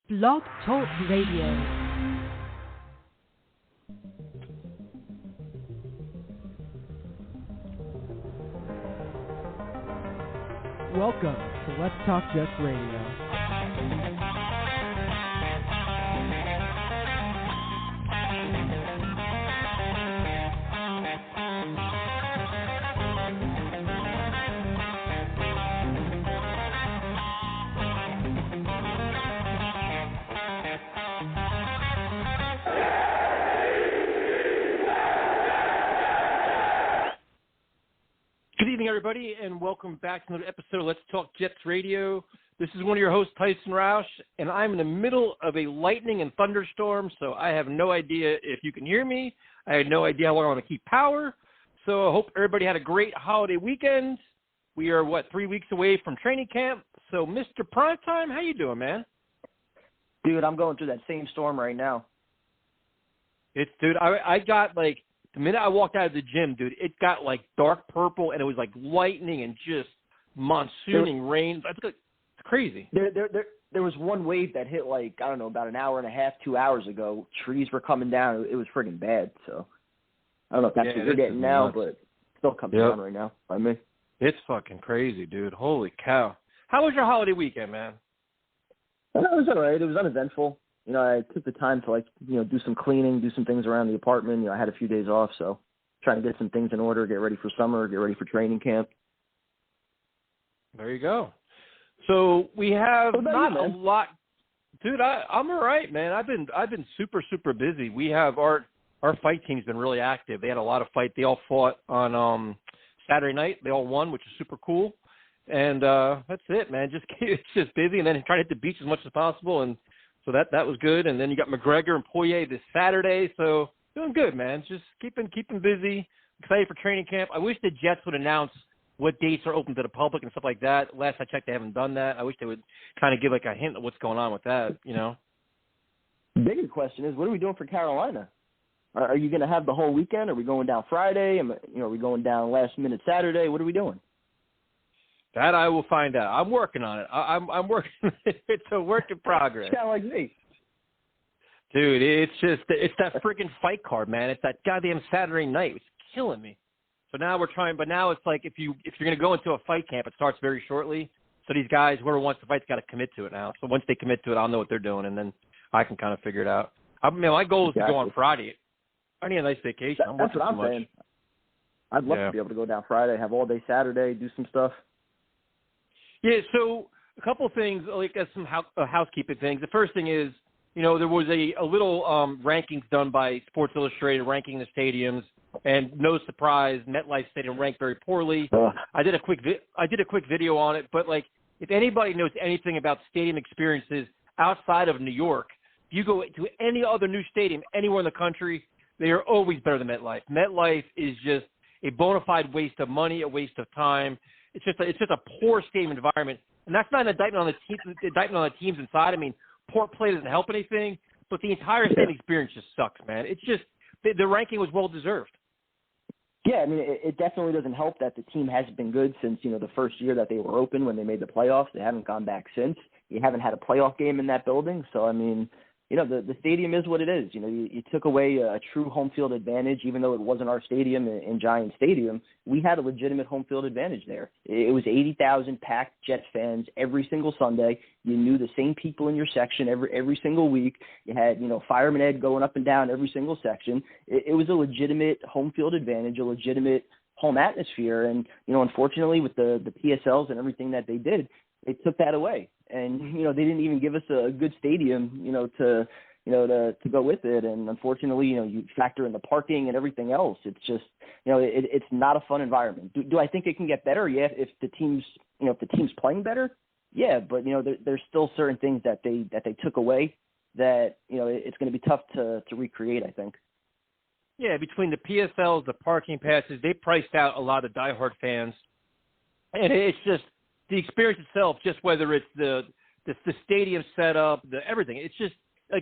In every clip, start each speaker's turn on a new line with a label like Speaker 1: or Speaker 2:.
Speaker 1: Blog Talk Radio.
Speaker 2: Welcome to Let's Talk Jets Radio.
Speaker 3: Good evening, everybody, and welcome back to another episode of Let's Talk Jets Radio. This is one of your hosts, Tyson Roush, and I'm in the middle of a lightning and thunderstorm, so I have no idea if you can hear me. I have no idea how long I'm going to keep power. So I hope everybody had a great holiday weekend. We are, 3 weeks away from training camp. So, Mr. Primetime, how you doing, man?
Speaker 4: Dude, I'm going through that same storm right now.
Speaker 3: I got, the minute I walked out of the gym, dude, it got, dark purple, and it was, lightning and just monsooning rain. It's crazy.
Speaker 4: There was one wave that hit, about an hour and a half, 2 hours ago. Trees were coming down. It was friggin' bad, so I don't know if that's what you're getting now,
Speaker 3: nuts.
Speaker 4: But it still comes down right now by me.
Speaker 3: It's fucking crazy, dude. Holy cow. How was your holiday weekend, man?
Speaker 4: It was all right. It was uneventful. I took the time to, do some cleaning, do some things around the apartment. I had a few days off, so trying to get some things in order, get ready for summer, get ready for training camp.
Speaker 3: There you go. So we have not a lot. Dude, I'm all right, man. I've been super, super busy. We have our fight team's been really active. They had a lot of fight. They all fought on Saturday night. They all won, which is super cool. And that's it, man. It's just busy, and then try to hit the beach as much as possible. And so that was good. And then you got McGregor and Poirier this Saturday. So doing good, man. Just keeping busy. Excited for training camp. I wish the Jets would announce what dates are open to the public and stuff like that. Last I checked, they haven't done that. I wish they would kind of give a hint of what's going on with that, The
Speaker 4: bigger question is, what are we doing for Carolina? Are you going to have the whole weekend? Are we going down Friday? Are we going down last minute Saturday? What are we doing?
Speaker 3: That I will find out. I'm working on it. I'm working. It's a work in progress.
Speaker 4: It's kind of like me.
Speaker 3: Dude, it's that freaking fight card, man. It's that goddamn Saturday night. It's killing me. So now we're trying, but now it's like if you're going to go into a fight camp, it starts very shortly. So these guys, whoever wants to fight's got to commit to it now. So once they commit to it, I'll know what they're doing, and then I can kind of figure it out. My goal is to go on Friday. I need a nice vacation.
Speaker 4: That's what I'm saying. I'd love to be able to go down Friday, have all day Saturday, do some stuff.
Speaker 3: Yeah, so a couple of things, some housekeeping things. The first thing is, there was a little rankings done by Sports Illustrated ranking the stadiums, and no surprise, MetLife Stadium ranked very poorly. I did a quick video on it, but if anybody knows anything about stadium experiences outside of New York, if you go to any other new stadium anywhere in the country, they are always better than MetLife. MetLife is just a bona fide waste of money, a waste of time. It's just a poor stadium environment, and that's not an indictment on the teams inside. I mean, poor play doesn't help anything, but the entire stadium experience just sucks, man. It's just the ranking was well deserved.
Speaker 4: Yeah, I mean, it definitely doesn't help that the team hasn't been good since the first year that they were open when they made the playoffs. They haven't gone back since. You haven't had a playoff game in that building, so I mean, the stadium is what it is. You took away a true home field advantage, even though it wasn't our stadium in Giant Stadium. We had a legitimate home field advantage there. It was 80,000 packed Jets fans every single Sunday. You knew the same people in your section every single week. You had, Fireman Ed going up and down every single section. It was a legitimate home field advantage, a legitimate home atmosphere. And, unfortunately, with the PSLs and everything that they did, they took that away. And, they didn't even give us a good stadium, to go with it. And unfortunately, you factor in the parking and everything else. It's just, it's not a fun environment. Do I think it can get better? Yeah. If the team's playing better. Yeah. But, there's still certain things that they took away that, it's going to be tough to recreate, I think.
Speaker 3: Yeah. Between the PSLs, the parking passes, they priced out a lot of diehard fans. And it's just, the experience itself, just whether it's the stadium setup, everything, it's just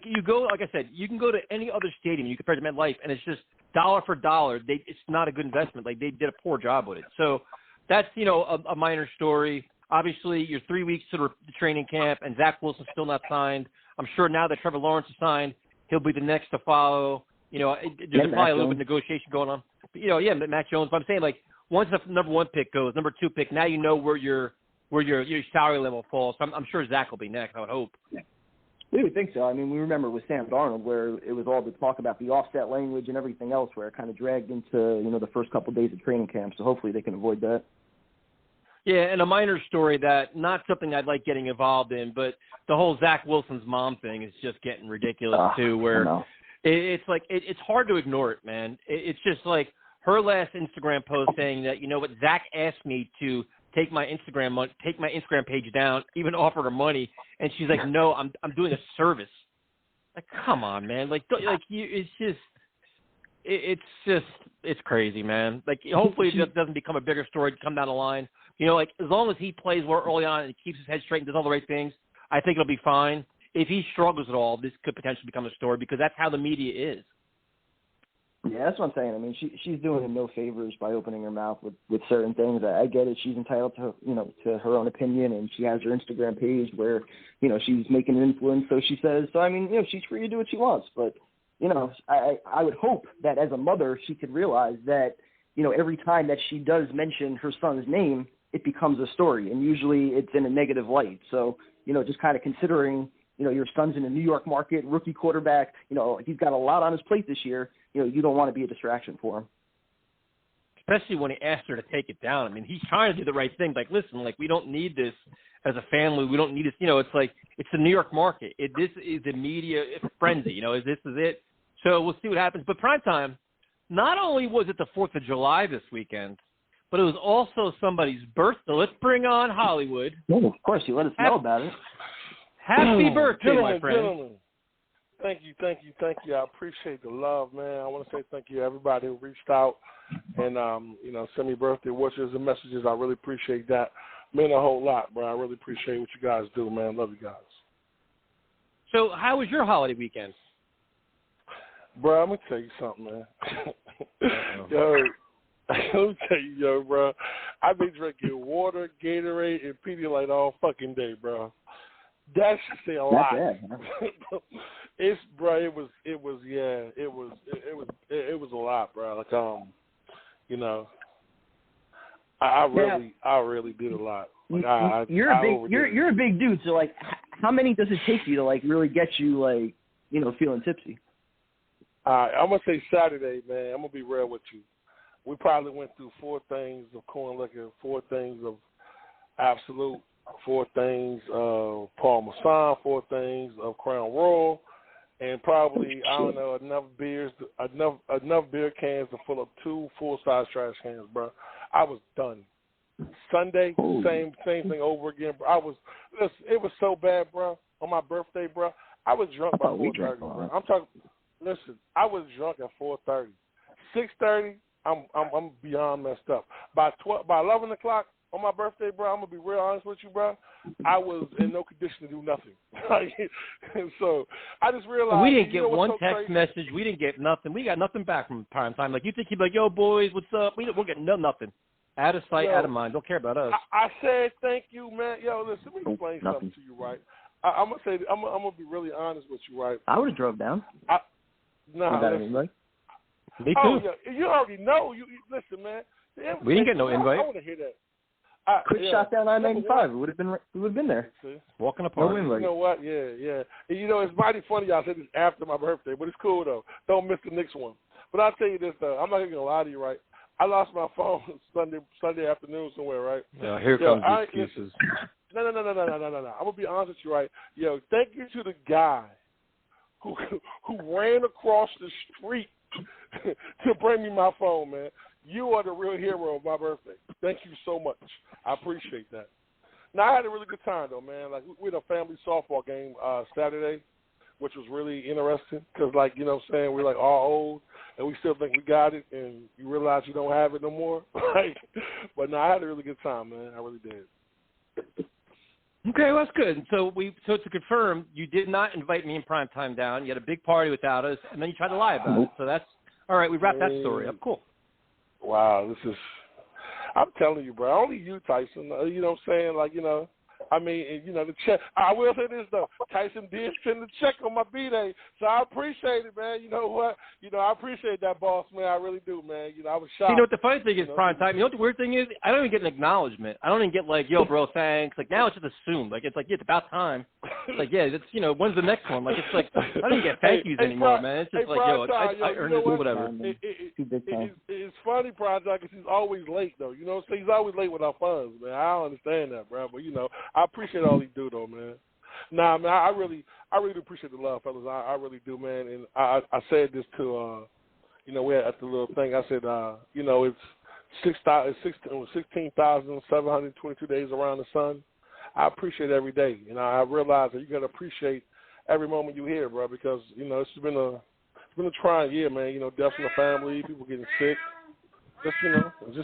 Speaker 3: you go. Like I said, you can go to any other stadium, you compare to MetLife, and it's just dollar for dollar. It's not a good investment. They did a poor job with it. So that's a minor story. Obviously, you're 3 weeks to the training camp, and Zach Wilson's still not signed. I'm sure now that Trevor Lawrence is signed, he'll be the next to follow. There's probably a little bit of negotiation going on. But, Mac Jones. But I'm saying, like, once the number 1 pick goes, number 2 pick, now you know where your salary level falls. So I'm sure Zach will be next, I would hope.
Speaker 4: Yeah. We would think so. I mean, we remember with Sam Darnold where it was all the talk about the offset language and everything else where it kind of dragged into, the first couple of days of training camp. So hopefully they can avoid that.
Speaker 3: Yeah, and a minor story that not something I'd like getting involved in, but the whole Zach Wilson's mom thing is just getting ridiculous too, where it's like it's hard to ignore it, man. It's just like her last Instagram post saying that, Zach asked me to take my Instagram page down, even offered her money, and she's like, no, I'm doing a service. Like, come on, man. It's crazy, man. Like, hopefully it doesn't become a bigger story to come down the line. As long as he plays well early on and keeps his head straight and does all the right things, I think it'll be fine. If he struggles at all, this could potentially become a story because that's how the media is.
Speaker 4: Yeah, that's what I'm saying. I mean, she's doing him no favors by opening her mouth with certain things. I get it. She's entitled to, to her own opinion, and she has her Instagram page where, she's making an influence, so she says. So, I mean, she's free to do what she wants. But, I would hope that as a mother she could realize that, every time that she does mention her son's name, it becomes a story, and usually it's in a negative light. So, just kind of considering, your son's in the New York market, rookie quarterback, he's got a lot on his plate this year. You don't want to be a distraction for him.
Speaker 3: Especially when he asked her to take it down. I mean, he's trying to do the right thing. Like, listen, we don't need this as a family. We don't need this. It's like it's the New York market. This is the media frenzy. This is it. So we'll see what happens. But primetime, not only was it the 4th of July this weekend, but it was also somebody's birthday. Let's bring on Hollywood.
Speaker 4: Well, of course, you let us know about it.
Speaker 3: Happy birthday, my friend.
Speaker 5: Gentlemen. Thank you. I appreciate the love, man. I want to say thank you to everybody who reached out and, send me birthday wishes and messages. I really appreciate that. Meant a whole lot, bro. I really appreciate what you guys do, man. Love you guys.
Speaker 3: So how was your holiday weekend?
Speaker 5: Bro, I'm going to tell you something, man. Yo, let me tell you, bro. I've been drinking water, Gatorade, and Pedialyte all fucking day, bro. That should say a lot. It was a lot, bro. Like, I really did a lot. Like,
Speaker 4: you're a big dude. So, like, how many does it take you to, like, really get you, like, feeling tipsy?
Speaker 5: I'm gonna say Saturday, man. I'm gonna be real with you. We probably went through 4 things of corn liquor, 4 things of Absolute, 4 things of Parmesan, 4 things of Crown Royal, and probably enough beer cans to fill up 2 full-size trash cans, bro. I was done. Sunday, same thing over again, bro. It was so bad, bro. On my birthday, bro, I was drunk by 4:30, bro. I'm talking. Listen, I was drunk at 4:30. 6:30, I'm beyond messed up. By 11 o'clock on my birthday, bro, I'm gonna be real honest with you, bro. I was in no condition to do nothing. So I just realized
Speaker 3: we didn't get one text message. We didn't get nothing. We got nothing back from prime time. Like, you think he'd be like, "Yo, boys, what's up?" We'll get nothing. Out of sight, out of mind. Don't care about us.
Speaker 5: I said thank you, man. Yo, listen, let me explain something to you, right? I'm gonna be really honest with you, right?
Speaker 4: I would have drove down.
Speaker 5: No.
Speaker 3: Me too.
Speaker 5: Oh, yeah, you already know. You listen, man.
Speaker 3: We didn't get no invite.
Speaker 5: I want to hear that.
Speaker 4: Quick shot down I-95. We would have been there.
Speaker 5: See?
Speaker 3: Walking apart.
Speaker 5: No invite. You know what? Yeah. And, it's mighty funny y'all said this after my birthday, but it's cool though. Don't miss the next one. But I'll tell you this though. I'm not even gonna lie to you, right? I lost my phone Sunday afternoon somewhere, right?
Speaker 3: Yeah, here comes the excuses.
Speaker 5: No. I'm gonna be honest with you, right? Yo, thank you to the guy who ran across the street to bring me my phone, man. You are the real hero of my birthday. Thank you so much. I appreciate that. Now, I had a really good time, though, man. Like, we had a family softball game Saturday, which was really interesting because, like, you know what I'm saying, we're, like, all old, and we still think we got it, and you realize you don't have it no more. But, no, I had a really good time, man. I really did.
Speaker 3: Okay, well, that's good. So to confirm, you did not invite me in prime time down. You had a big party without us, and then you tried to lie about it. So that's all right. We wrapped that story up. Cool.
Speaker 5: Wow, I'm telling you, bro. Only you, Tyson. You know what I'm saying? Like, I mean, you know, the check. I will say this though, Tyson did send the check on my B-Day, so I appreciate it, man. You know what? You know, I appreciate that, boss, man. I really do, man. You know, I was shocked.
Speaker 3: You know what the funny thing is, prime time. You know what the weird thing is? I don't even get an acknowledgement. I don't even get like, yo, bro, thanks. Like now it's just assumed. Like it's like, yeah, it's about time. Like yeah, it's when's the next one? Like it's like I don't even get thank yous anymore, man. It's just like I earned it, whatever.
Speaker 5: It's funny, Project, because he's always late though. You know, so he's always late with our funds, man. I don't understand that, bro. But you know, I appreciate all he do though, man. Nah, man, I really do appreciate the love, fellas. I really do, man. And I said this to you know, we had at the little thing. I said, you know, it's 16,722 days around the sun. I appreciate every day, and I realize that you got to appreciate every moment you hear, bro, because you know it's been a trying year, man. You know, deaths in the family, people getting sick. Just you know, it's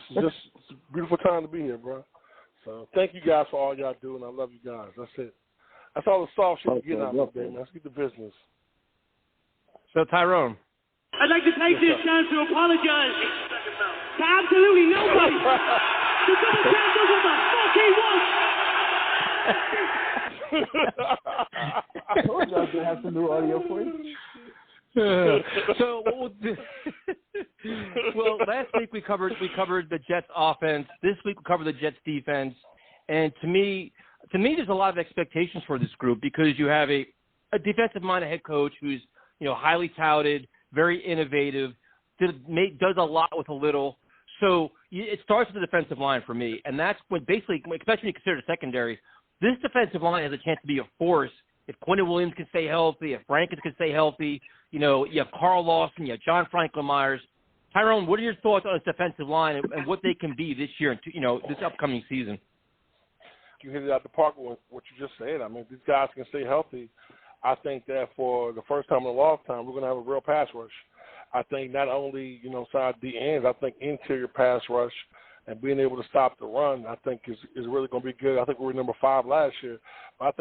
Speaker 5: a beautiful time to be here, bro. So thank you guys for all y'all do, and I love you guys. That's it. That's all the soft shit we're getting out of today, man. Let's get to business.
Speaker 3: So Tyrone,
Speaker 6: I'd like to take this chance to apologize to absolutely nobody. The double champ does what the fuck he wants.
Speaker 4: I told you I was going to have some new audio for you.
Speaker 3: So well, last week we covered the Jets offense. This week we covered the Jets defense, and to me, there's a lot of expectations for this group because you have a defensive-minded head coach who's highly touted, very innovative, does a lot with a little. So it starts with the defensive line for me, and that's when basically, especially when you consider the secondary, this defensive line has a chance to be a force if Quentin Williams can stay healthy, if Rankins can stay healthy. You have Carl Lawson, you have John Franklin Myers. Tyrone, what are your thoughts on this defensive line and what they can be this year and this upcoming season?
Speaker 5: You hit it out the park with what you just said. I mean, these guys can stay healthy. I think that for the first time in a long time, we're going to have a real pass rush. I think not only, side D ends, I think interior pass rush and being able to stop the run, I think is really going to be good. I think we were number 5 last year. But I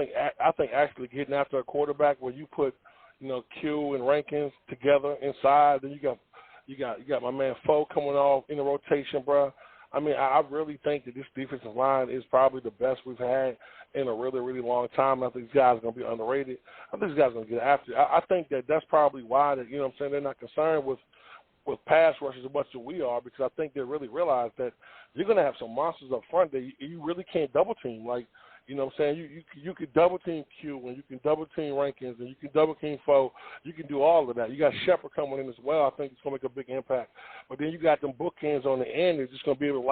Speaker 5: think actually getting after a quarterback where you put, Q and Rankins together inside, then you got my man Foe coming off in the rotation, bro. I mean, I really think that this defensive line is probably the best we've had in a really, really long time. I think these guys are going to be underrated. I think these guys are going to get after it. I think that's probably why that, they're not concerned with pass rushes as much as we are, because I think they really realize that you're going to have some monsters up front that you really can't double team. Like, you could double team Q and you can double team Rankins and you can double team Foe. You can do all of that. You got Shepard coming in as well. I think it's going to make a big impact. But then you got them bookends on the end. It's just going to be able to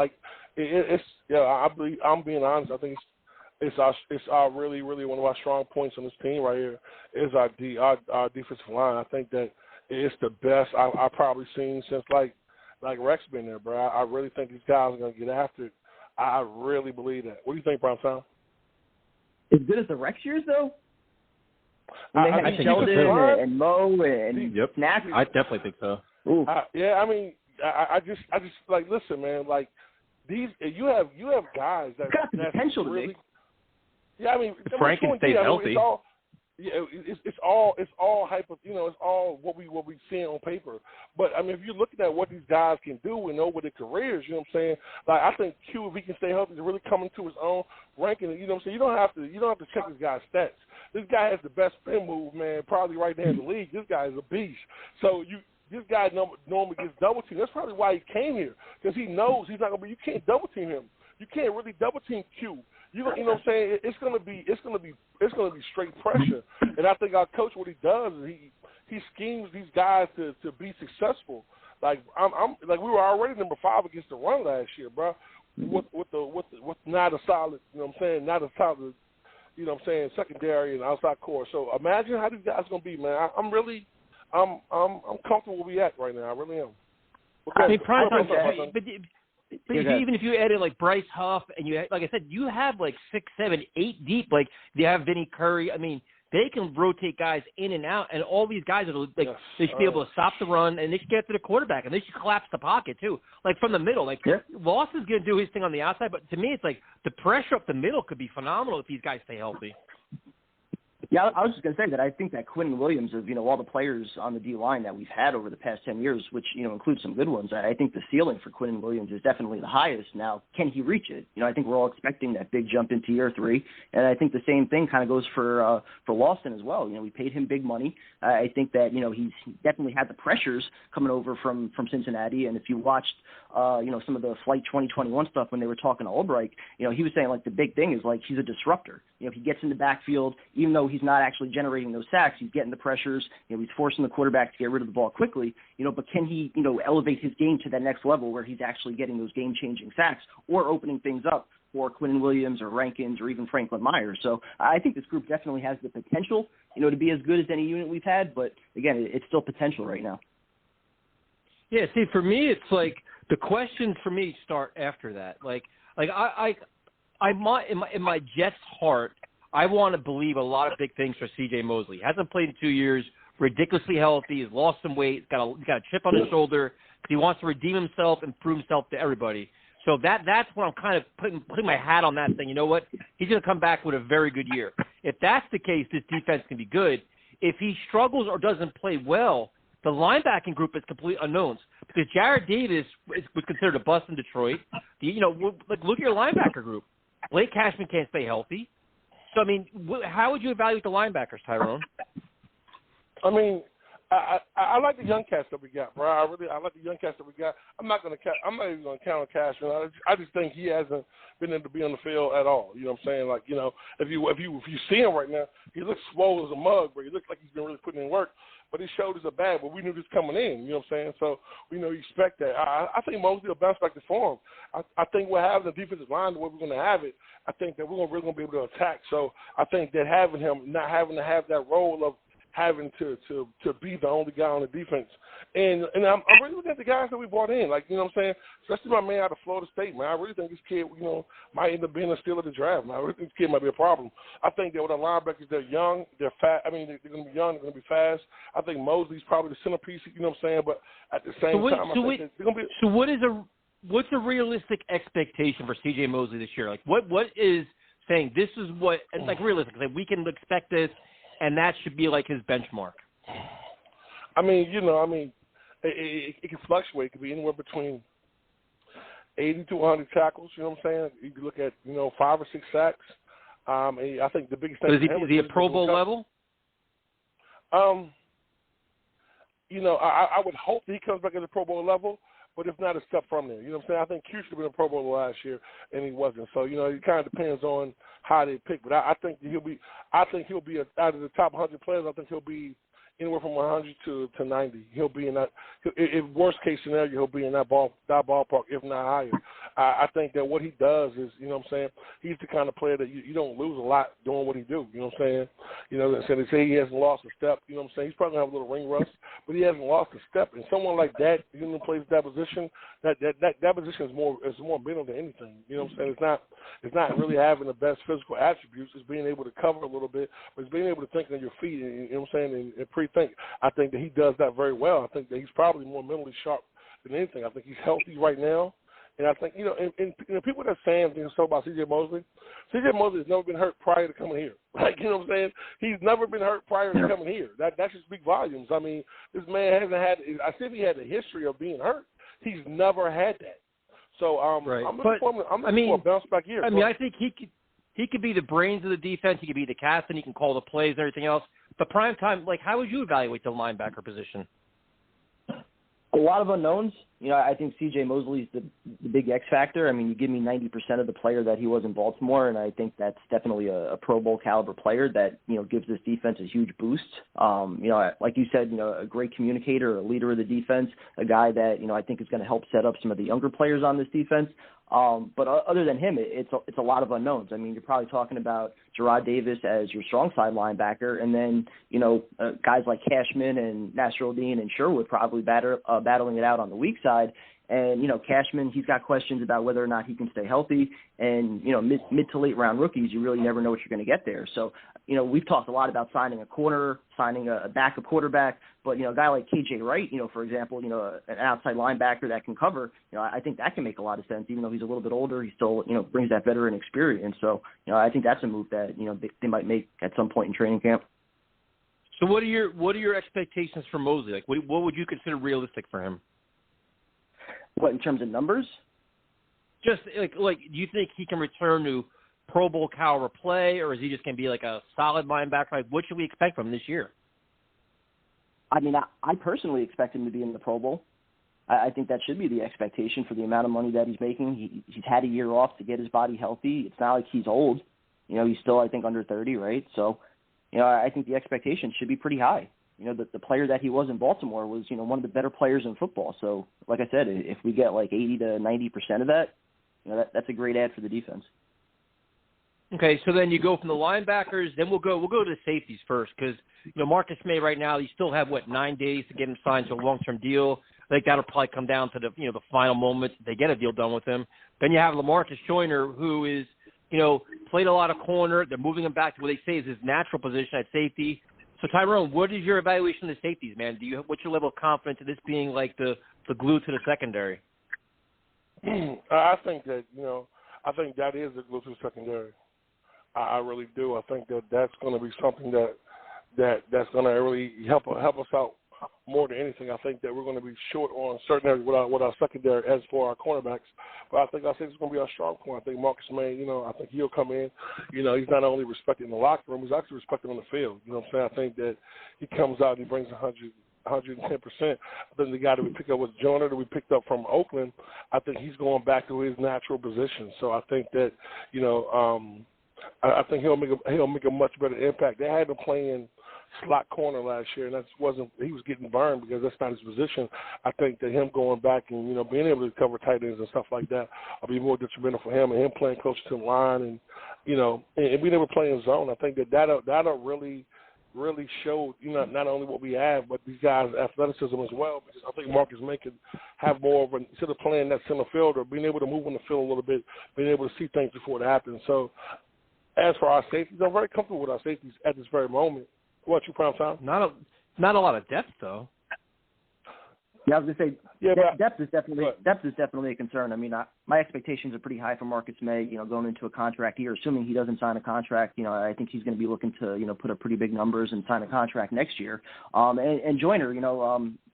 Speaker 5: I'm being honest. I think it's our really, really one of our strong points on this team right here is our defensive line. I think that it's the best I've probably seen since like Rex been there, bro. I really think these guys are going to get after it. I really believe that. What do you think, Brown Town?
Speaker 4: As good as the Rex years, though? When they had Sheldon and Mo and Snappy.
Speaker 3: I definitely think so.
Speaker 5: Yeah, I mean, I just like, listen, man, like these, you have guys that
Speaker 4: got the potential
Speaker 5: really,
Speaker 4: to make.
Speaker 5: Yeah, I mean,
Speaker 3: if Franken stays healthy.
Speaker 5: It's all hyper. It's all what we seeing on paper. But I mean, if you're looking at what these guys can do and over their careers, you know what I'm saying? Like I think Q, if he can stay healthy, is really coming to his own ranking. You know what I'm saying? You don't have to check this guy's stats. This guy has the best spin move, man, probably right there in the league. This guy is a beast. So this guy normally gets double teamed. That's probably why he came here, because he knows he's not gonna be. You can't double team him. You can't really double team Q. You know what I'm saying? It's gonna be straight pressure. And I think our coach, what he does is he schemes these guys to be successful. Like I'm like, we were already number 5 against the run last year, bro. With not a solid, not a solid, secondary and outside core. So imagine how these guys gonna be, man. I'm comfortable where we at right now. I really am.
Speaker 3: Okay. I mean, but even if you added like Bryce Huff and like I said, you have like 6, 7, 8 deep. Like you have Vinny Curry. I mean, they can rotate guys in and out, and all these guys are like they should be able to stop the run and they should get to the quarterback and they should collapse the pocket too, like from the middle. Like Lawson's going to do his thing on the outside, but to me, it's like the pressure up the middle could be phenomenal if these guys stay healthy.
Speaker 4: Yeah, I was just going to say that I think that Quinn Williams, of all the players on the D-line that we've had over the past 10 years, which includes some good ones, I think the ceiling for Quinn Williams is definitely the highest. Now, can he reach it? I think we're all expecting that big jump into year 3, and I think the same thing kind of goes for Lawson as well. We paid him big money. I think that he's definitely had the pressures coming over from Cincinnati, and if you watched some of the Flight 2021 stuff when they were talking to Albright, he was saying like the big thing is like he's a disruptor. He gets in the backfield, even though he's not actually generating those sacks, he's getting the pressures. He's forcing the quarterback to get rid of the ball quickly. But can he elevate his game to that next level where he's actually getting those game-changing sacks or opening things up for Quinn Williams or Rankins or even Franklin Myers? So I think this group definitely has the potential, to be as good as any unit we've had. But again, it's still potential right now.
Speaker 3: Yeah. See, for me, it's like the questions for me start after that. In my Jets heart, I want to believe a lot of big things for C.J. Mosley. He hasn't played in 2 years, ridiculously healthy, has lost some weight, got a chip on his shoulder. He wants to redeem himself and prove himself to everybody. So that's when I'm kind of putting my hat on that thing. You know what? He's going to come back with a very good year. If that's the case, this defense can be good. If he struggles or doesn't play well, the linebacking group is complete unknowns because Jared Davis was considered a bust in Detroit. Look at your linebacker group. Blake Cashman can't stay healthy. So, I mean, how would you evaluate the linebackers, Tyrone?
Speaker 5: I mean, I like the young cats that we got, bro. I like the young cats that we got. I'm not even gonna count on Cashman. I just think he hasn't been able to be on the field at all. You know what I'm saying? Like, if you see him right now, he looks swole as a mug, but he looks like he's been really putting in work. But his shoulders are bad, but we knew this coming in. You know what I'm saying? So we know you expect that. I think Mosley will bounce back to form. I think we're having the defensive line the way we're going to have it. I think that we're really going to be able to attack. So I think that having him, not having to have that role of having to be the only guy on the defense. And I'm really looking at the guys that we brought in, like, you know what I'm saying? Especially my man out of Florida State, man. I really think this kid, might end up being a steal of the draft, man. I really think this kid might be a problem. I think that with the linebackers, they're young, they're fast. I mean, they're going to be young, they're going to be fast. I think Mosley's probably the centerpiece, you know what I'm saying? But at the same time, I think they're going to be. So
Speaker 3: what's a realistic expectation for C.J. Mosley this year? Like, what is saying this is what, like, realistic? Like, we can expect this, and that should be like his benchmark.
Speaker 5: I mean, it can fluctuate. It could be anywhere between 80 to 100 tackles. You know what I'm saying? You can look at 5 or 6 sacks. I think the biggest thing.
Speaker 3: Is he a Pro Bowl level?
Speaker 5: I would hope that he comes back at the Pro Bowl level. But if not, a step from there. You know what I'm saying? I think Q should have been a Pro Bowler last year, and he wasn't. So, it kind of depends on how they pick. But I think he'll be out of the top 100 players. I think he'll be anywhere from 100 to 90. He'll be in that. If worst case scenario, he'll be in that ballpark, if not higher. I think that what he does is, he's the kind of player that you don't lose a lot doing what he do. You know what I'm saying? They say he hasn't lost a step. You know what I'm saying? He's probably going to have a little ring rust, but he hasn't lost a step. And someone like that, plays that position, that position is more mental than anything. You know what I'm saying? It's not really having the best physical attributes. It's being able to cover a little bit, but it's being able to think on your feet. You know what I'm saying? And pre-think. I think that he does that very well. I think that he's probably more mentally sharp than anything. I think he's healthy right now. And I think, and people that are saying things so about C.J. Mosley has never been hurt prior to coming here. Like, you know what I'm saying? He's never been hurt prior to coming here. That should speak volumes. I mean, this man hasn't had – I said he had a history of being hurt. He's never had that. So
Speaker 3: right.
Speaker 5: I'm looking for a bounce back year.
Speaker 3: I mean, I think he could be the brains of the defense. He could be the captain. He can call the plays and everything else. But prime time, like, how would you evaluate the linebacker position?
Speaker 4: A lot of unknowns. I think C.J. Mosley's the big X factor. I mean, you give me 90% of the player that he was in Baltimore, and I think that's definitely a Pro Bowl caliber player that, gives this defense a huge boost. Like you said, a great communicator, a leader of the defense, a guy that, I think is going to help set up some of the younger players on this defense. But other than him, it's a lot of unknowns. I mean, you're probably talking about Gerard Davis as your strong side linebacker, and then, guys like Cashman and Nasruddin and Sherwood probably battling it out on the weak side. And, Cashman, he's got questions about whether or not he can stay healthy. And, mid to late round rookies, you really never know what you're going to get there. So, we've talked a lot about signing a corner, signing a backup quarterback, but, a guy like KJ Wright, for example, an outside linebacker that can cover, I think that can make a lot of sense. Even though he's a little bit older, he still, brings that veteran experience. So, I think that's a move that, they might make at some point in training camp.
Speaker 3: So what are your expectations for Mosley? Like, what would you consider realistic for him?
Speaker 4: What, in terms of numbers?
Speaker 3: Just like, do you think he can return to Pro Bowl caliber play, or is he just going to be like a solid linebacker? Like, what should we expect from him this year?
Speaker 4: I mean, I personally expect him to be in the Pro Bowl. I think that should be the expectation for the amount of money that he's making. He's had a year off to get his body healthy. It's not like he's old. He's still, I think, under 30, right? So, I think the expectation should be pretty high. The player that he was in Baltimore was, one of the better players in football. So, like I said, if we get like 80 to 90% of that, that's a great add for the defense.
Speaker 3: Okay, so then you go from the linebackers, then we'll go to the safeties first because, Marcus May right now, you still have, 9 days to get him signed to a long-term deal. I think that'll probably come down to the final moments if they get a deal done with him. Then you have LaMarcus Joyner, who is, played a lot of corner. They're moving him back to what they say is his natural position at safety. So, Tyrone, what is your evaluation of the safeties, man? What's your level of confidence in this being like the glue to the secondary?
Speaker 5: I think that, I think that is the glue to the secondary. I really do. I think that's going to be something that's going to really help us out more than anything. I think that we're going to be short on certain areas with our secondary as for our cornerbacks. But I think it's going to be our strong point. I think Marcus May, I think he'll come in. He's not only respected in the locker room, he's actually respected on the field. You know what I'm saying? I think that he comes out and he brings 110%. I think the guy that we picked up was Joyner that we picked up from Oakland. I think he's going back to his natural position. So I think that, I think he'll make a much better impact. They had him playing slot corner last year, and he was getting burned because that's not his position. I think that him going back and, being able to cover tight ends and stuff like that will be more detrimental for him, and him playing closer to the line and being able to play in zone. I think that'll really show, not only what we have, but these guys' athleticism as well, because I think Marcus May can have more of instead of playing that center field or being able to move on the field a little bit, being able to see things before it happens. So as for our safeties, I'm very comfortable with our safeties at this very moment. What you, Prime Time?
Speaker 3: Not a lot of depth, though.
Speaker 4: Yeah, I was going to say, depth is definitely a concern. I mean, my expectations are pretty high for Marcus May, going into a contract year. Assuming he doesn't sign a contract, I think he's going to be looking to, put up pretty big numbers and sign a contract next year. And Joyner,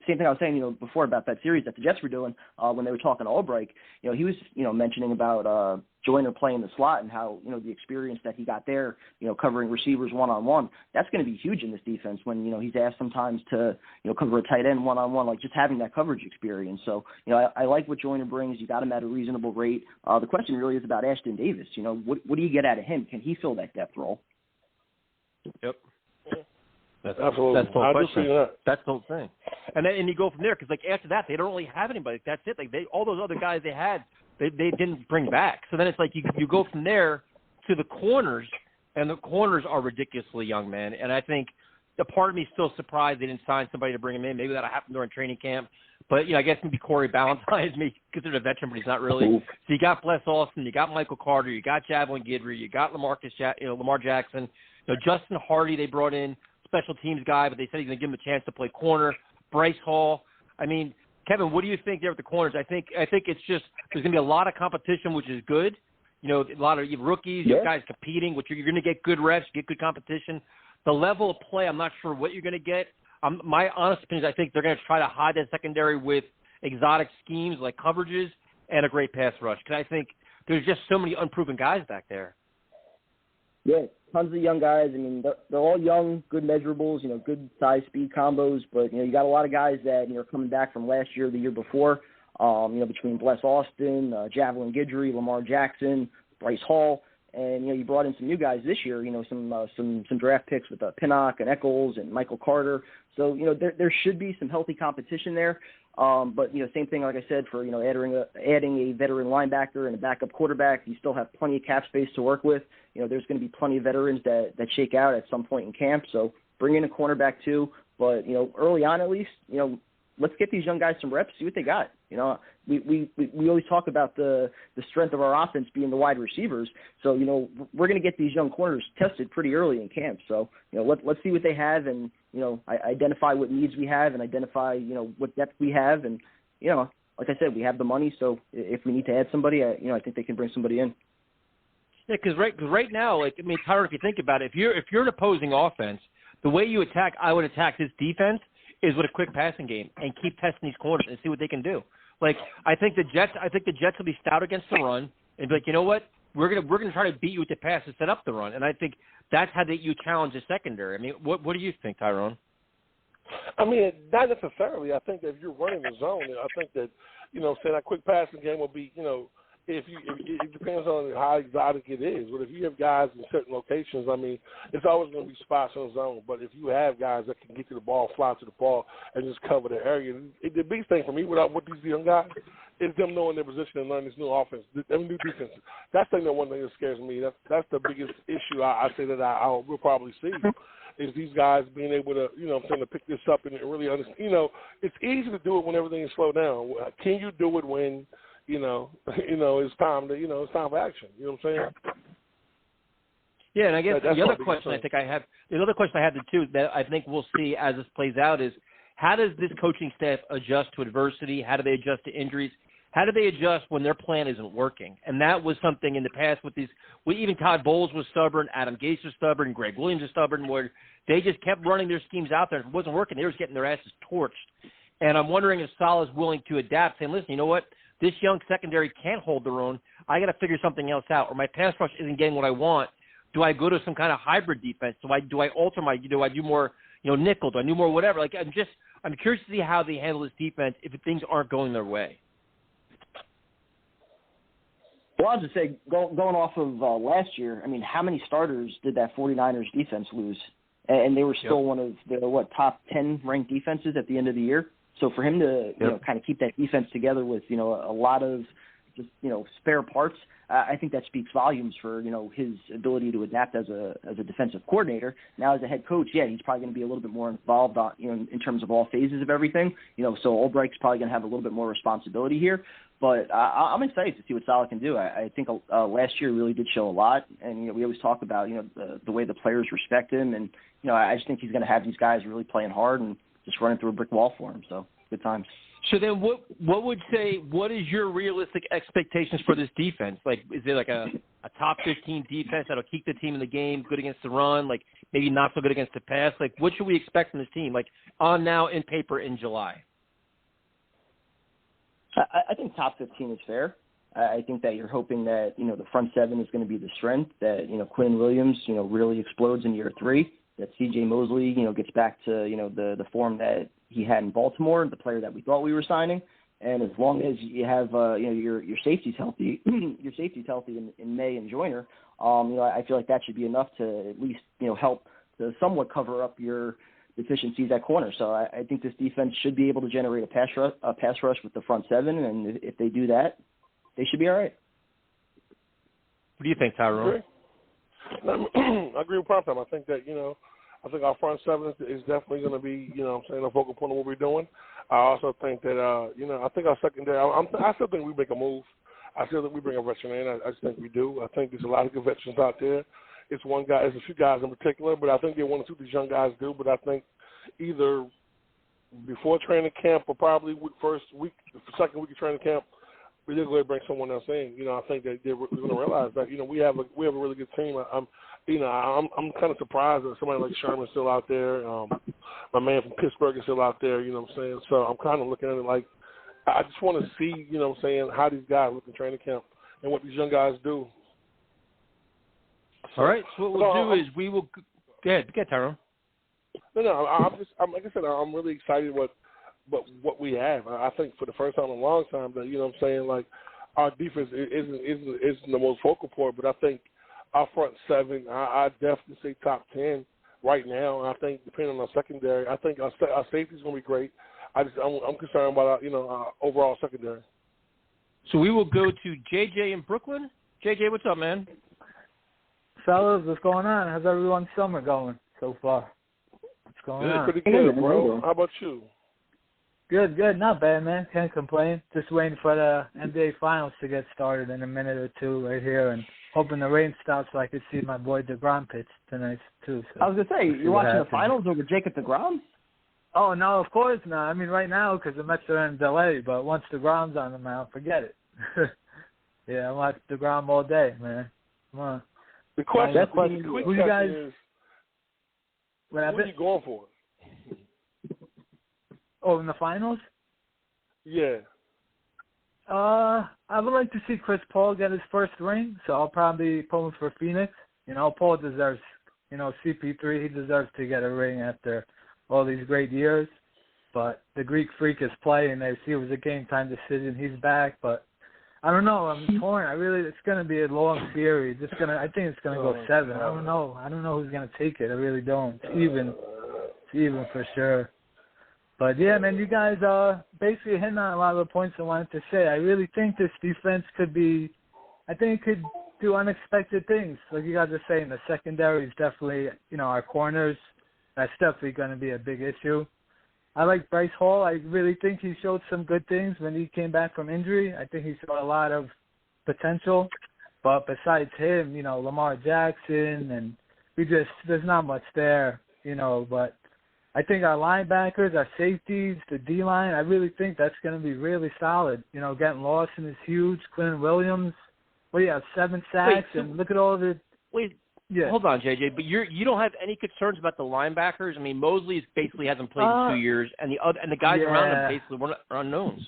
Speaker 4: same thing I was saying, before about that series that the Jets were doing when they were talking to Albright. He was, mentioning about Joyner playing the slot and how, the experience that he got there, covering receivers one-on-one. That's going to be huge in this defense when, he's asked sometimes to, cover a tight end one-on-one, like just having that coverage experience. So, I like what Joyner brings. You got him at a reasonable rate. The question really is about Ashton Davis. What do you get out of him? Can he fill that depth role?
Speaker 3: Yep.
Speaker 5: Absolutely.
Speaker 3: That's the whole question. That's the whole thing. And then you go from there because, after that, they don't really have anybody. That's it. Like, all those other guys they had, they didn't bring back. So then it's like you go from there to the corners, and the corners are ridiculously young, man. And I think the part of me is still surprised they didn't sign somebody to bring him in. Maybe that'll happen during training camp. But, I guess maybe Corey Ballantyne is considered a veteran, but he's not really.
Speaker 4: Ooh.
Speaker 3: So you got Bless Austin, you got Michael Carter, you got Javelin Guidry, you got Lamar Jackson. Justin Hardy they brought in, special teams guy, but they said he's going to give him a chance to play corner. Bryce Hall. I mean, Kevin, what do you think there with the corners? I think it's just there's going to be a lot of competition, which is good. A lot of rookies, you guys competing, which you're going to get good reps, get good competition. The level of play, I'm not sure what you're going to get. My honest opinion is I think they're going to try to hide that secondary with exotic schemes like coverages and a great pass rush. Because I think there's just so many unproven guys back there.
Speaker 4: Yeah, tons of young guys. I mean, they're all young, good measurables, good size speed combos. But, you got a lot of guys that, are coming back from last year, the year before, between Bless Austin, Javelin Guidry, Lamar Jackson, Bryce Hall. And, you brought in some new guys this year, some draft picks with Pinnock and Eccles and Michael Carter. So, there should be some healthy competition there. But, same thing, like I said, for, adding a veteran linebacker and a backup quarterback, you still have plenty of cap space to work with. There's going to be plenty of veterans that shake out at some point in camp. So bring in a cornerback too. But, early on at least, let's get these young guys some reps, see what they got. You know, we always talk about the strength of our offense being the wide receivers. So, you know, we're going to get these young corners tested pretty early in camp. So, you know, let's see what they have and, you know, identify what needs we have and identify, you know, what depth we have. And, you know, like I said, we have the money. So if we need to add somebody, you know, I think they can bring somebody in.
Speaker 3: Yeah, because right now, like, I mean, Tyron, if you think about it, if you're an opposing offense, the way I would attack this defense is with a quick passing game and keep testing these corners and see what they can do. Like, I think the Jets will be stout against the run and be like, you know what, we're gonna try to beat you with the pass and set up the run. And I think that's how you challenge the secondary. I mean, what do you think, Tyrone?
Speaker 5: I mean, not necessarily. I think that if you're running the zone, I think that, you know, say that quick passing game will be, you know, it depends on how exotic it is. But if you have guys in certain locations, I mean, it's always going to be spots on zone. But if you have guys that can get to the ball, fly to the ball, and just cover the area, the biggest thing for me with these young guys is them knowing their position and learning this new offense, them new defenses. That's the one thing that scares me. That's the biggest issue I say that we'll probably see. Is these guys being able to, you know, to pick this up and really understand. You know, it's easy to do it when everything is slowed down. Can you do it when, you know, it's time for action. You know what I'm saying?
Speaker 3: Yeah, and I guess the other question I have too that I think we'll see as this plays out is how does this coaching staff adjust to adversity? How do they adjust to injuries? How do they adjust when their plan isn't working? And that was something in the past with even Todd Bowles was stubborn, Adam Gase was stubborn, Greg Williams was stubborn, where they just kept running their schemes out there. If it wasn't working, they were just getting their asses torched. And I'm wondering if Saleh is willing to adapt, saying, listen, you know what? This young secondary can't hold their own. I got to figure something else out. Or my pass rush isn't getting what I want. Do I go to some kind of hybrid defense? Do I alter do I do more, you know, nickel? Do I do more whatever? Like, I'm curious to see how they handle this defense if things aren't going their way.
Speaker 4: Well, I'll just say, going off of last year, I mean, how many starters did that 49ers defense lose? And they were still one of the, top 10 ranked defenses at the end of the year. So for him to, you know, kind of keep that defense together with, you know, a lot of just, you know, spare parts, I think that speaks volumes for, you know, his ability to adapt as a defensive coordinator. Now as a head coach, he's probably going to be a little bit more involved, you know, in terms of all phases of everything. You know, so Albright's probably going to have a little bit more responsibility here. But I'm excited to see what Saleh can do. I think last year really did show a lot. And, you know, we always talk about, you know, the way the players respect him. And, you know, I just think he's going to have these guys really playing hard and just running through a brick wall for him. So good times.
Speaker 3: So then what is your realistic expectations for this defense? Like, is it like a top 15 defense that'll keep the team in the game, good against the run, like maybe not so good against the pass? Like, what should we expect from this team, like on now in paper in July?
Speaker 4: I think top 15 is fair. I think that you're hoping that, you know, the front seven is going to be the strength, that, you know, Quinn Williams, you know, really explodes in year 3, that C.J. Mosley, you know, gets back to, you know, the form that he had in Baltimore, the player that we thought we were signing. And as long as you have, you know, your safety's healthy, in May and Joyner, you know, I feel like that should be enough to at least, you know, help to somewhat cover up your deficiencies at corner. So I think this defense should be able to generate a pass rush with the front seven, and if they do that, they should be all right.
Speaker 3: What do you think, Tyrone?
Speaker 5: I agree with Primetime. I think that, you know, our front seven is definitely going to be, you know, I'm saying, a focal point of what we're doing. I also think that, you know, I think our secondary, I still think we make a move. I still think we bring a veteran in. I just think we do. I think there's a lot of good veterans out there. It's a few guys in particular, but I think they're one or two of these young guys do. But I think either before training camp or probably second week of training camp, we're going to bring someone else in. You know, I think that they're going to realize that, you know, we have a really good team. I'm kind of surprised that somebody like Sherman's still out there. My man from Pittsburgh is still out there. You know what I'm saying? So I'm kind of looking at it like I just want to see, you know what I'm saying, how these guys look in training camp and what these young guys do.
Speaker 3: All right. So what we'll do is we will go ahead, Tyrone.
Speaker 5: No. Like I said, I'm really excited what we have. I think for the first time in a long time that, you know what I'm saying, like our defense isn't the most focal point, but I think our front seven, I definitely say top 10 right now. And I think depending on our secondary, I think our safety is going to be great. I'm concerned about our overall secondary.
Speaker 3: So we will go to JJ in Brooklyn. JJ, what's up, man?
Speaker 7: Fellas, what's going on? How's everyone's summer going so far? What's going on?
Speaker 5: Pretty good, bro. How about you?
Speaker 7: Good. Not bad, man. Can't complain. Just waiting for the NBA Finals to get started in a minute or two right here, and hoping the rain stops so I could see my boy DeGrom pitch tonight too. So
Speaker 4: I was gonna say, you're watching the Finals over Jacob DeGrom?
Speaker 7: Oh no, of course not. I mean, right now because the Mets are in delay, but once DeGrom's on the mound, forget it. Yeah, I watch DeGrom all day, man. Come on.
Speaker 5: The question is,
Speaker 7: who you guys?
Speaker 5: What are you going for?
Speaker 7: Oh, in the finals?
Speaker 5: Yeah.
Speaker 7: I would like to see Chris Paul get his first ring, so I'll probably pull him for Phoenix. Paul deserves, CP3, he deserves to get a ring after all these great years. But the Greek Freak is playing. They see it was a game-time decision. He's back, but I don't know. I'm torn. It's going to be a long series. I think it's going to go 7. I don't know. I don't know who's going to take it. I really don't. It's even for sure. But, yeah, man, you guys are basically hitting on a lot of the points I wanted to say. I really think this defense could do unexpected things. Like you guys are saying, the secondary is definitely, our corners, that's definitely going to be a big issue. I like Bryce Hall. I really think he showed some good things when he came back from injury. I think he showed a lot of potential. But besides him, Lamar Jackson, and there's not much there, but I think our linebackers, our safeties, the D-line, I really think that's going to be really solid. Getting Lawson is huge. Quinn Williams, 7 sacks, and look at all the –
Speaker 3: Yeah. Hold on, JJ, but you don't have any concerns about the linebackers? I mean, Mosley basically hasn't played in 2 years, and the guys around him basically are unknowns.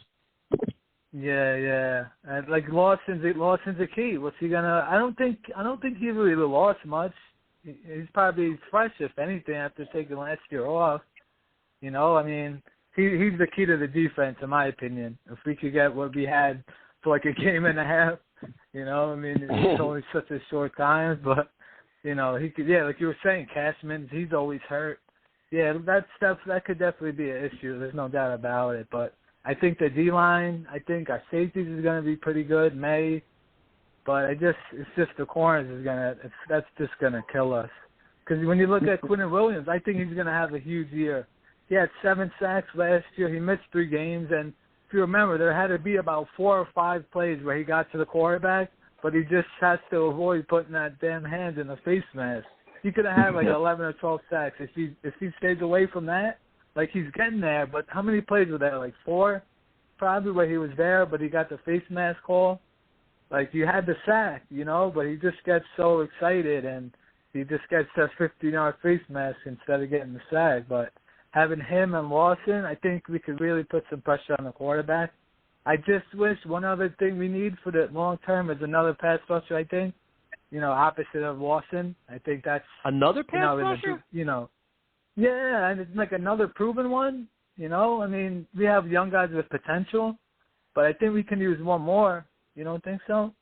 Speaker 7: Yeah. Like Lawson's a key. What's he gonna? I don't think he really lost much. He's probably fresh, if anything, after taking last year off. I mean, he's the key to the defense, in my opinion. If we could get what we had for like a game and a half, I mean, it's only such a short time, but. He could, like you were saying, Cashman, he's always hurt. Yeah, that could definitely be an issue. There's no doubt about it. But I think the D-line, I think our safeties is going to be pretty good, but it's just the corners that's just going to kill us. Because when you look at Quinn Williams, I think he's going to have a huge year. He had 7 sacks last year. He missed 3 games. And if you remember, there had to be about 4 or 5 plays where he got to the quarterback, but he just has to avoid putting that damn hand in the face mask. He could have had like 11 or 12 sacks if he stays away from that. Like he's getting there, but how many plays were there? Like 4, probably, where he was there, but he got the face mask call. Like you had the sack, but he just gets so excited and he just gets that 50-yard face mask instead of getting the sack. But having him and Lawson, I think we could really put some pressure on the quarterback. I just wish one other thing we need for the long term is another pass rusher, I think. Opposite of Lawson. I think that's
Speaker 3: another pass rusher?
Speaker 7: Yeah, and it's like another proven one. I mean, we have young guys with potential, but I think we can use one more. You don't think so?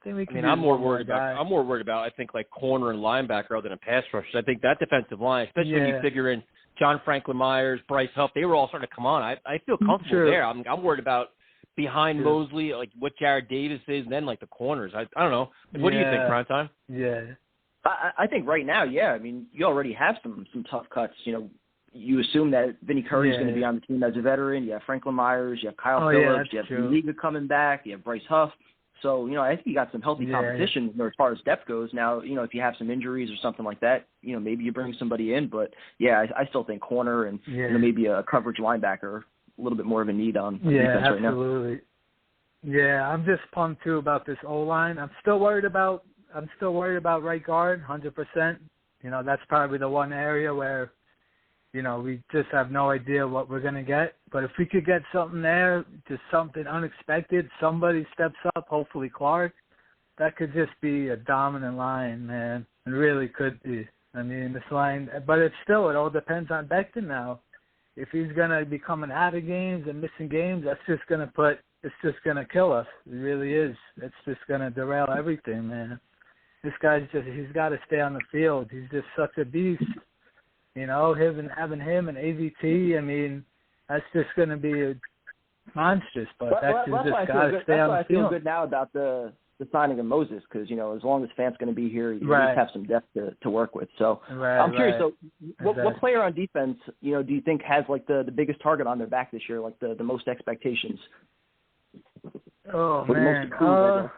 Speaker 3: I'm more worried about I think like corner and linebacker other than pass rushers. I think that defensive line, especially when you figure in John Franklin Myers, Bryce Huff, they were all starting to come on. I feel comfortable there. I'm worried about behind Mosley, like what Jared Davis is, and then like the corners. I don't know. What do you think, Primetime?
Speaker 7: Yeah.
Speaker 4: I think right now, I mean, you already have some tough cuts. You assume that Vinny Curry's going to be on the team as a veteran. You have Franklin Myers. You have Kyle Phillips. You have Liga coming back. You have Bryce Huff. So, I think you got some healthy competition as far as depth goes. Now, if you have some injuries or something like that, maybe you bring somebody in. But, I still think corner and maybe a coverage linebacker, a little bit more of a need on defense right now.
Speaker 7: Yeah, absolutely. Yeah, I'm just pumped, too, about this O-line. I'm still worried about right guard, 100%. That's probably the one area where, we just have no idea what we're going to get. But if we could get something there, just something unexpected, somebody steps up, hopefully Clark, that could just be a dominant line, man. It really could be. I mean, this line, but it all depends on Becton now. If he's going to be coming out of games and missing games, it's just going to kill us. It really is. It's just going to derail everything, man. This guy's he's got to stay on the field. He's just such a beast. Having him and AVT, I mean, that's just going to be monstrous. But that's just got to stay on the field.
Speaker 4: That's why I feel good now about the the signing of Moses because, as long as Fant's going to be here, you
Speaker 7: Right.
Speaker 4: just have some depth to work with. So
Speaker 7: Right,
Speaker 4: I'm curious,
Speaker 7: right.
Speaker 4: so what player on defense, do you think has, like, the biggest target on their back this year, like the most expectations?
Speaker 7: Oh,
Speaker 4: For the
Speaker 7: man.
Speaker 4: most improved, I guess.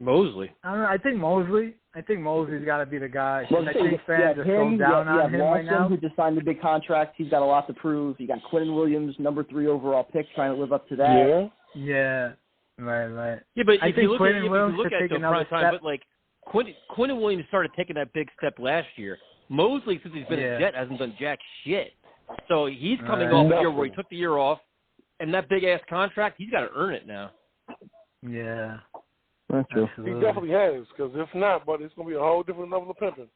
Speaker 3: Mosley.
Speaker 7: I don't know. I think Mosley's got to be the guy.
Speaker 4: Well,
Speaker 7: I think fans are so down on him right now.
Speaker 4: Who just signed a big contract. He's got a lot to prove. You got Quentin Williams, number 3 overall pick, trying to live up to that.
Speaker 7: Yeah. Right.
Speaker 3: Yeah, but
Speaker 7: I
Speaker 3: if
Speaker 7: think
Speaker 3: you look
Speaker 7: Quentin
Speaker 3: at
Speaker 7: Williams
Speaker 3: the
Speaker 7: should take
Speaker 3: prime
Speaker 7: another
Speaker 3: time,
Speaker 7: step.
Speaker 3: but like Quentin Williams started taking that big step last year. Mosley, since he's been a Jet, hasn't done jack shit. So he's coming off a year where he took the year off, and that big ass contract, he's got to earn it now.
Speaker 7: Yeah.
Speaker 4: That's true.
Speaker 7: Absolutely.
Speaker 5: He definitely has, because if not, but it's going to be a whole different level of pimping.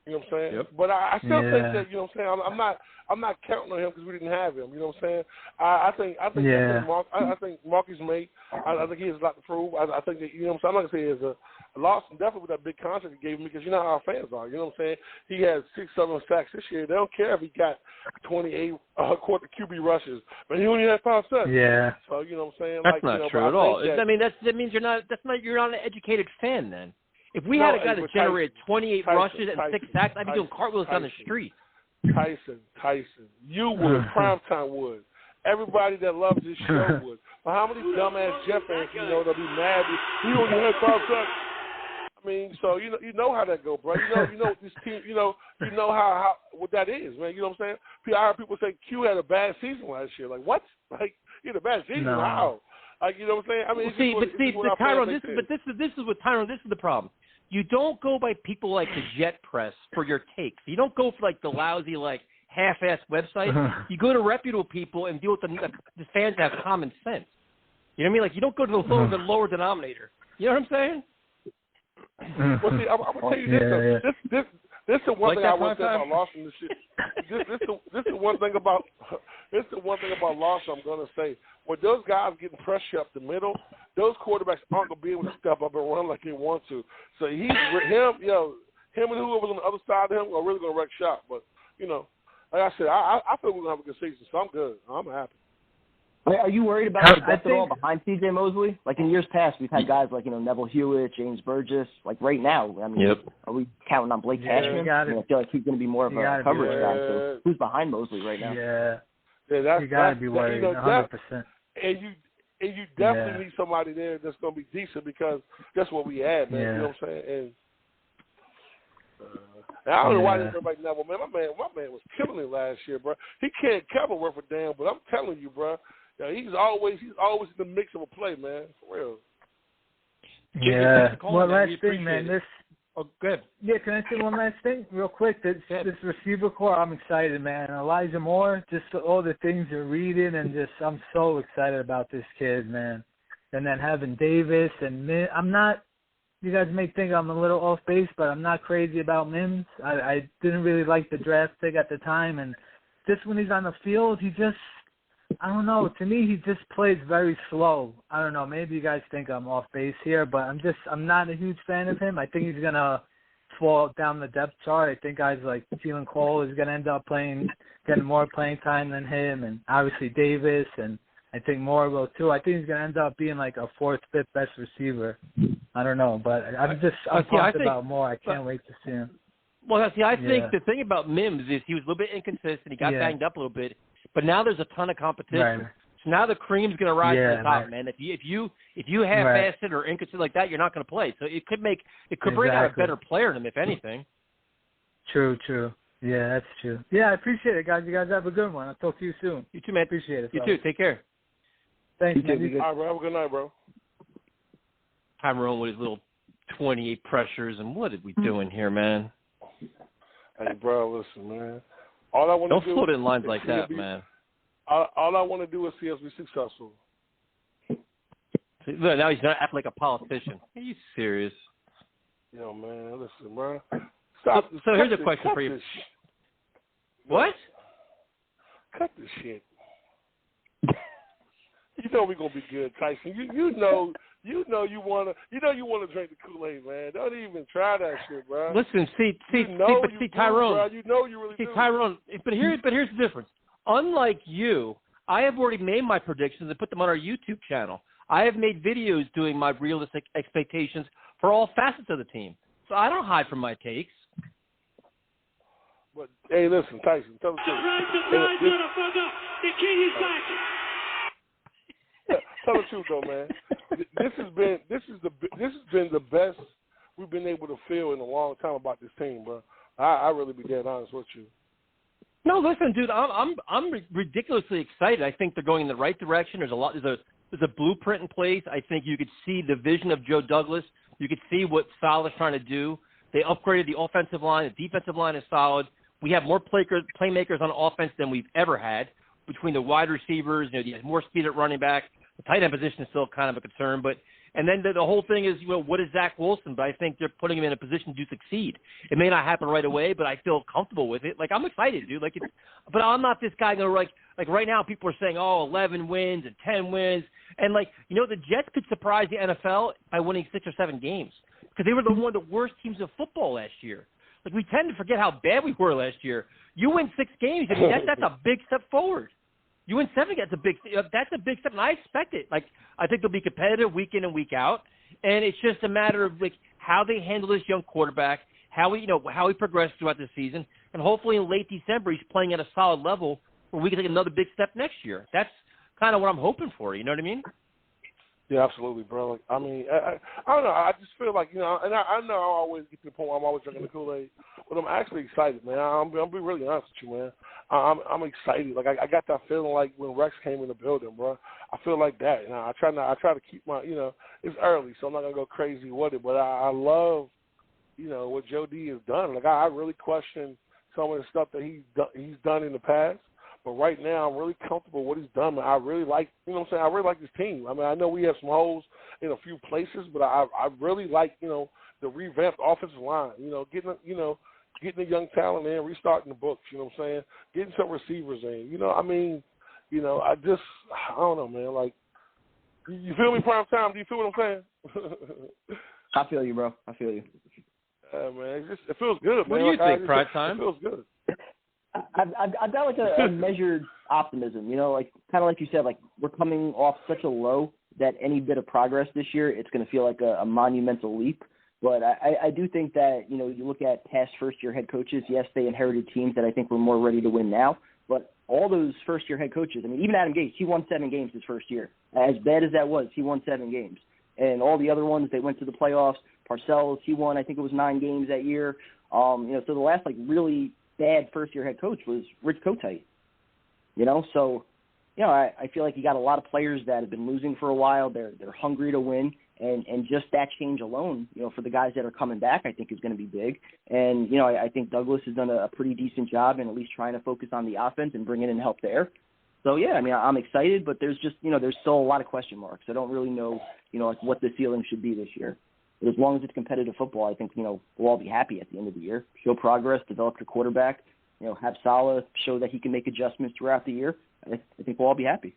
Speaker 5: You know what I'm saying?
Speaker 3: Yep.
Speaker 5: But I still think that, you know what I'm saying, I'm not counting on him because we didn't have him. You know what I'm saying? I think Marcus May, I think he has a lot to prove. I think that, you know what I'm saying, I'm not going to say he has a loss, definitely with that big contract he gave me, because you know how our fans are. You know what I'm saying? He has 6-7 sacks this year. They don't care if he got 28 quarter QB rushes, but he only had 5 sacks.
Speaker 7: Yeah.
Speaker 5: So you know what I'm saying?
Speaker 3: That's
Speaker 5: like,
Speaker 3: not true at all. That means you're not an educated fan then. If we had a guy that generated 28 rushes and 6 sacks, I'd be doing cartwheels down the street.
Speaker 5: Tyson, you would, Primetime would. Everybody that loves this show would. But how many dumbass Jet fans that'll be mad that he only had 5 sacks? I mean, so you know how that go, bro. You know this team. You know how what that is, man. You know what I'm saying? I heard people say Q had a bad season last year. Like what? Like he had a bad season?
Speaker 7: No.
Speaker 5: How? Like you know what I'm saying? I mean,
Speaker 3: Tyrone, this is what Tyrone. This is the problem. You don't go by people like the Jet Press for your takes. You don't go for like the lousy half-assed website. You go to reputable people and deal with the fans that have common sense. You know what I mean? Like you don't go to the lower denominator. You know what I'm saying?
Speaker 5: Well, see, I'm gonna tell you this. This is the one thing I want to say about Lawson. This is the one thing about Lawson. I'm gonna say when those guys getting pressure up the middle, those quarterbacks aren't gonna be able to step up and run like they want to. So him and whoever's on the other side of him are really gonna wreck shop. But like I said, I feel we're gonna have a good season, so I'm good. I'm happy.
Speaker 4: Are you worried about the depth at all behind C.J. Mosley? Like in years past, we've had guys like Neville Hewitt, James Burgess. Like right now, I mean, Are we counting on Blake Cashman? I feel like he's going to be more of a coverage guy. So who's behind Mosley right now?
Speaker 5: Yeah,
Speaker 7: you got to be worried, 100%.
Speaker 5: And you definitely need somebody there that's going to be decent because that's what we had, man. You know what I'm saying? And I don't know why everybody Neville, man. My man was killing it last year, bro. He can't cover worth a damn, but I'm telling you, bro. Yeah, he's always in the mix of a play, man. For real.
Speaker 7: Yeah. One last thing, man.
Speaker 3: Oh, good.
Speaker 7: Yeah, can I say one last thing real quick? This receiver core, I'm excited, man. Elijah Moore, just all the things you're reading, and I'm so excited about this kid, man. And then having Davis and I'm not. You guys may think I'm a little off base, but I'm not crazy about Mims. I didn't really like the draft pick at the time, and just when he's on the field, I don't know. To me, he just plays very slow. I don't know. Maybe you guys think I'm off base here, but I'm not a huge fan of him. I think he's gonna fall down the depth chart. I think guys like Keelan Cole is gonna end up getting more playing time than him, and obviously Davis, and I think Moore will too. I think he's gonna end up being like a 4th, 5th best receiver. I don't know, but I'm pumped about Moore. I can't wait to see him.
Speaker 3: Well, see, I think the thing about Mims is he was a little bit inconsistent. He got banged up a little bit. But now there's a ton of competition.
Speaker 7: Right.
Speaker 3: So now the cream's going to rise to the top, man. If you half-assed it or inconsistent like that, you're not going to play. So it could bring out a better player in him, if anything.
Speaker 7: True. Yeah, that's true. Yeah, I appreciate it, guys. You guys have a good one. I'll talk to you soon.
Speaker 3: You too, man.
Speaker 7: Appreciate it.
Speaker 3: You too. Take care.
Speaker 7: Thanks, man.
Speaker 5: All right, bro. Have a good night, bro.
Speaker 3: Tyrone with his little 28 pressures, and what are we doing here, man?
Speaker 5: Hey, bro, listen, man. All I want to do.
Speaker 3: Don't float in lines like that, man.
Speaker 5: All I want to do is see us be successful.
Speaker 3: Now he's going to act like a politician. Are you serious?
Speaker 5: Yo, man, listen, bro. Stop.
Speaker 3: So here's a question for you. What?
Speaker 5: Cut this shit. You know we're gonna be good, Tyson. You know you wanna drink the Kool-Aid, man. Don't even try that shit, bro.
Speaker 3: Listen, see, Tyrone.
Speaker 5: Bro. You know you really do.
Speaker 3: Tyrone. But here's the difference. Unlike you, I have already made my predictions and put them on our YouTube channel. I have made videos doing my realistic expectations for all facets of the team. So I don't hide from my takes.
Speaker 5: But, hey, listen, Tyson, tell the truth.
Speaker 6: Surprise, motherfucker. The king is back.
Speaker 5: Tell the truth, though, man. This has been the best we've been able to feel in a long time about this team, bro. I really be dead honest with you.
Speaker 3: No, listen, dude, I'm ridiculously excited. I think they're going in the right direction. There's a blueprint in place. I think you could see the vision of Joe Douglas. You could see what Saleh's trying to do. They upgraded the offensive line. The defensive line is solid. We have more playmakers on offense than we've ever had between the wide receivers. You have more speed at running back. The tight end position is still kind of a concern, and then the whole thing is, what is Zach Wilson? But I think they're putting him in a position to succeed. It may not happen right away, but I feel comfortable with it. Like, I'm excited, dude. But I'm not this guy going to like right now. People are saying, 11 wins and 10 wins, and the Jets could surprise the NFL by winning 6 or 7 games because they were one of the worst teams of football last year. Like, we tend to forget how bad we were last year. You win 6 games, I mean, that's a big step forward. You win 7, that's a big step, and I expect it. I think they'll be competitive week in and week out, and it's just a matter of how they handle this young quarterback, how he progresses throughout the season, and hopefully in late December he's playing at a solid level where we can take another big step next year. That's kind of what I'm hoping for. You know what I mean?
Speaker 5: Yeah, absolutely, bro. I mean, I don't know. I just feel like, and I know I always get to the point where I'm always drinking the Kool-Aid, but I'm actually excited, man. I'm be really honest with you, man. I'm excited. Like, I got that feeling like when Rex came in the building, bro. I feel like that. And I try to keep my, it's early, so I'm not gonna go crazy with it. But I love, what Joe D has done. Like, I really question some of the stuff that he's done in the past. But right now, I'm really comfortable with what he's done. Man, I really like, I really like this team. I mean, I know we have some holes in a few places, but I really like, the revamped offensive line. Getting the young talent in, restarting the books. You know what I'm saying? Getting some receivers in. I don't know, man. Like, you feel me, Prime Time? Do you feel what I'm saying?
Speaker 4: I feel you, bro. I feel you.
Speaker 5: Man, it feels good, man.
Speaker 3: What do you think, Prime Time?
Speaker 5: It feels good.
Speaker 4: I've got a measured optimism, kind of like you said, we're coming off such a low that any bit of progress this year, it's going to feel like a monumental leap. But I do think that, you look at past first-year head coaches, yes, they inherited teams that I think were more ready to win now. But all those first-year head coaches, I mean, even Adam Gase, he won 7 games his first year. As bad as that was, he won 7 games. And all the other ones, they went to the playoffs. Parcells, he won, I think it was 9 games that year. So the last, really bad first-year head coach was Rich Kotite, So, I feel like you got a lot of players that have been losing for a while. They're hungry to win, and just that change alone, for the guys that are coming back, I think is going to be big. And, I think Douglas has done a pretty decent job in at least trying to focus on the offense and bringing in help there. So, yeah, I mean, I'm excited, but there's just, there's still a lot of question marks. I don't really know, what the ceiling should be this year. But as long as it's competitive football, I think, we'll all be happy at the end of the year. Show progress, develop your quarterback, have Saleh show that he can make adjustments throughout the year. I think we'll all be happy.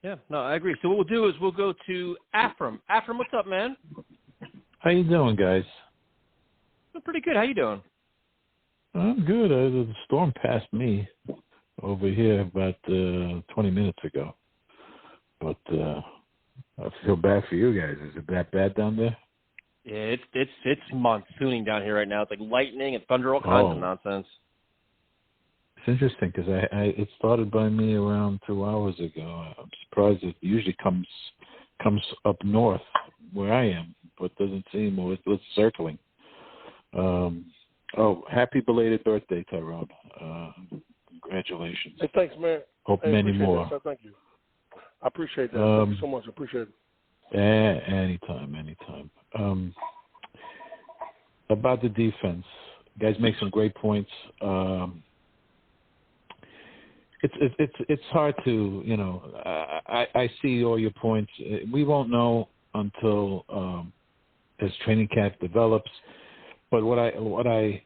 Speaker 3: Yeah, no, I agree. So what we'll do is we'll go to Afram. Afram, what's up, man?
Speaker 8: How you doing, guys?
Speaker 3: I'm pretty good. How you doing?
Speaker 8: I'm good. The storm passed me over here about 20 minutes ago. But I feel bad for you guys. Is it that bad down there?
Speaker 3: Yeah, it's monsooning down here right now. It's like lightning and thunder, all kinds of nonsense.
Speaker 8: It's interesting because it started by me around 2 hours ago. I'm surprised it usually comes up north where I am, but doesn't seem, or it's circling. Happy belated birthday, Tyrone. Congratulations.
Speaker 5: Hey, thanks, man.
Speaker 8: Hope many more.
Speaker 5: That, thank you. I appreciate that. Thank you so much. I appreciate it.
Speaker 8: Anytime. About the defense, you guys make some great points. It's hard to, I see all your points. We won't know until as training camp develops. But what I'm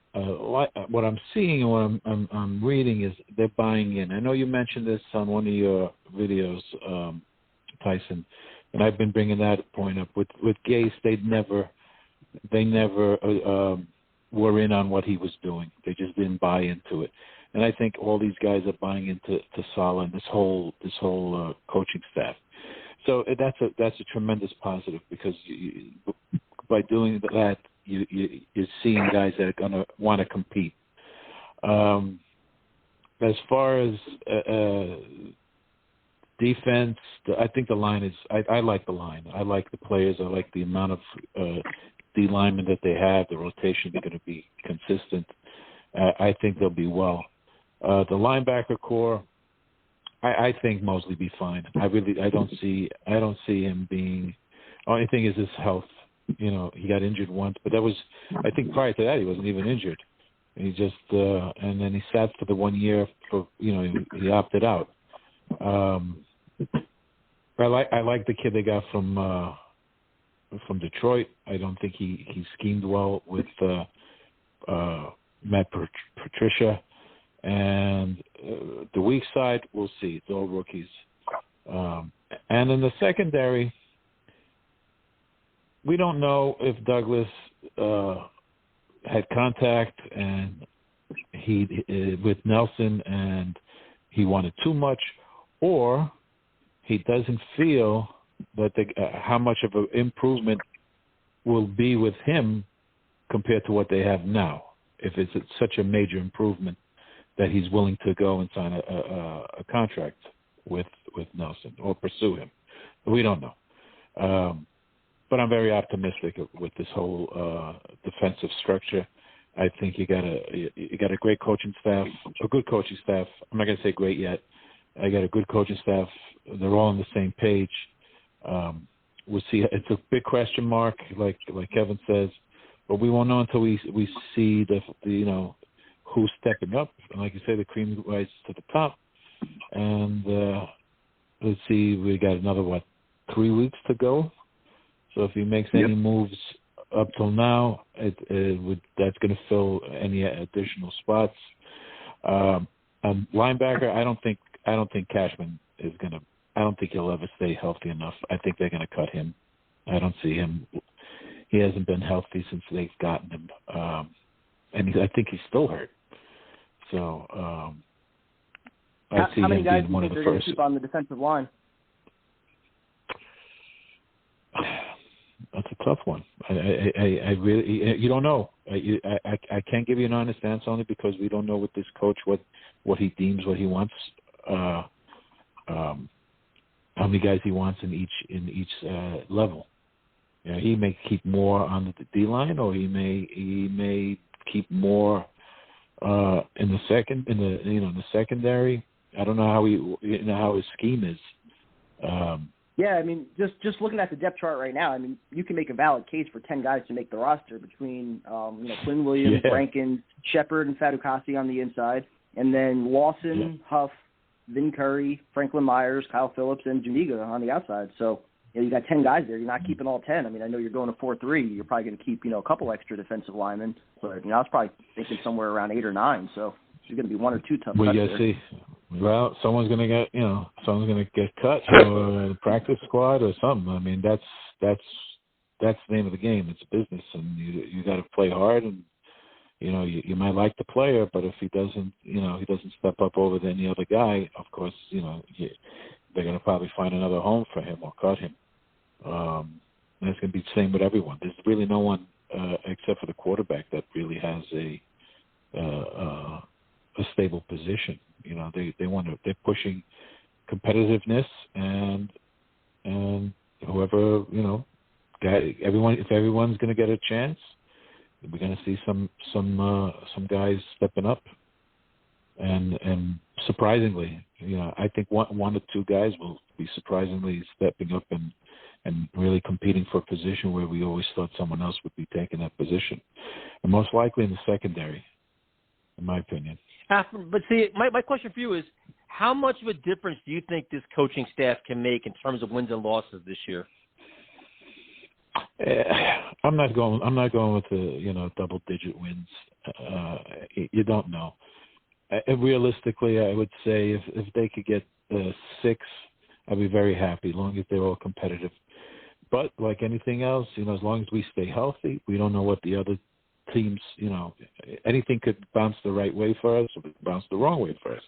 Speaker 8: seeing and what I'm reading is they're buying in. I know you mentioned this on one of your videos, Tyson, and I've been bringing that point up. With Gase, they never were in on what he was doing. They just didn't buy into it. and I think all these guys are buying into Saleh and this whole coaching staff. So that's a tremendous positive, because by doing that, you're seeing guys that are going to want to compete. As far as defense, I think the line is. I like the line. I like the players. I like the amount of D linemen that they have. The rotation, they're going to be consistent. I think they'll be well. The linebacker core, I think Mosley be fine. I don't see him being. Only thing is his health. You know, he got injured once, but that was. I think prior to that, he wasn't even injured. He just and then he sat for the 1 year. He opted out. I like the kid they got from Detroit. I don't think he schemed well with Matt Patricia, and the weak side, we'll see. It's all rookies. And in the secondary, we don't know if Douglas had contact and with Nelson and he wanted too much, or he doesn't feel that how much of an improvement will be with him compared to what they have now. If it's such a major improvement that he's willing to go and sign a contract with Nelson or pursue him, we don't know. But I'm very optimistic with this whole defensive structure. I think you got a great coaching staff, a good coaching staff. I'm not going to say great yet. I got a good coaching staff. They're all on the same page. We'll see. It's a big question mark, like Kevin says, but we won't know until we see the who's stepping up. And like you say, the cream rises to the top. And let's see. We got another 3 weeks to go. So if he makes any moves up till now, that's going to fill any additional spots. And linebacker, I don't think Cashman is going to. I don't think he'll ever stay healthy enough. I think they're going to cut him. I don't see him. He hasn't been healthy since they've gotten him, and I think he's still hurt. So I see him being one of the first.
Speaker 4: Keep on the defensive line?
Speaker 8: That's a tough one. I really, you don't know. I can't give you an honest answer only because we don't know with this coach what he deems, what he wants, how many guys he wants in each level. You know, he may keep more on the D line, or he may keep more in the secondary. I don't know how his scheme is.
Speaker 4: Yeah, I mean, just looking at the depth chart right now, I mean, you can make a valid case for 10 guys to make the roster between, Quinn Williams, Rankins, Shepard, and Fatukasi on the inside, and then Lawson, Huff, Vin Curry, Franklin Myers, Kyle Phillips, and Jamiga on the outside. So, you got 10 guys there. You're not keeping all 10. I mean, I know you're going to 4-3. You're probably going to keep, a couple extra defensive linemen. So, I was probably thinking somewhere around 8 or 9. So, there's going to be 1 or 2 tough cuts there.
Speaker 8: See. Well, someone's going to get cut, or practice squad or something. I mean, that's the name of the game. It's business, and you got to play hard. And you might like the player, but if he doesn't step up over any other guy, of course, they're going to probably find another home for him or cut him. And it's going to be the same with everyone. There's really no one except for the quarterback that really has a stable position. They're pushing competitiveness and whoever if everyone's going to get a chance, we're going to see some guys stepping up, and surprisingly, I think one or two guys will be surprisingly stepping up and really competing for a position where we always thought someone else would be taking that position, and most likely in the secondary, in my opinion.
Speaker 3: But see, my question for you is, how much of a difference do you think this coaching staff can make in terms of wins and losses this year?
Speaker 8: I'm not going with the double-digit wins. You don't know. Realistically, I would say if they could get 6, I'd be very happy, as long as they're all competitive. But like anything else, as long as we stay healthy, we don't know what the other teams, anything could bounce the right way for us or bounce the wrong way for us.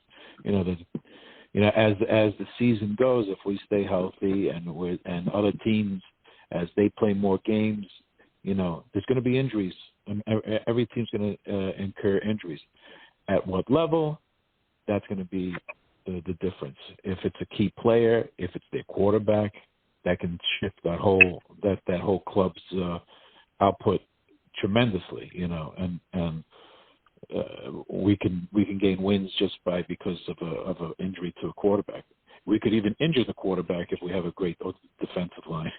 Speaker 8: As the season goes, if we stay healthy and other teams, as they play more games, there's going to be injuries. Every team's going to incur injuries. At what level? That's going to be the difference. If it's a key player, if it's their quarterback, that can shift that whole club's output tremendously. And we can gain wins just because of an injury to a quarterback. We could even injure the quarterback if we have a great defensive line.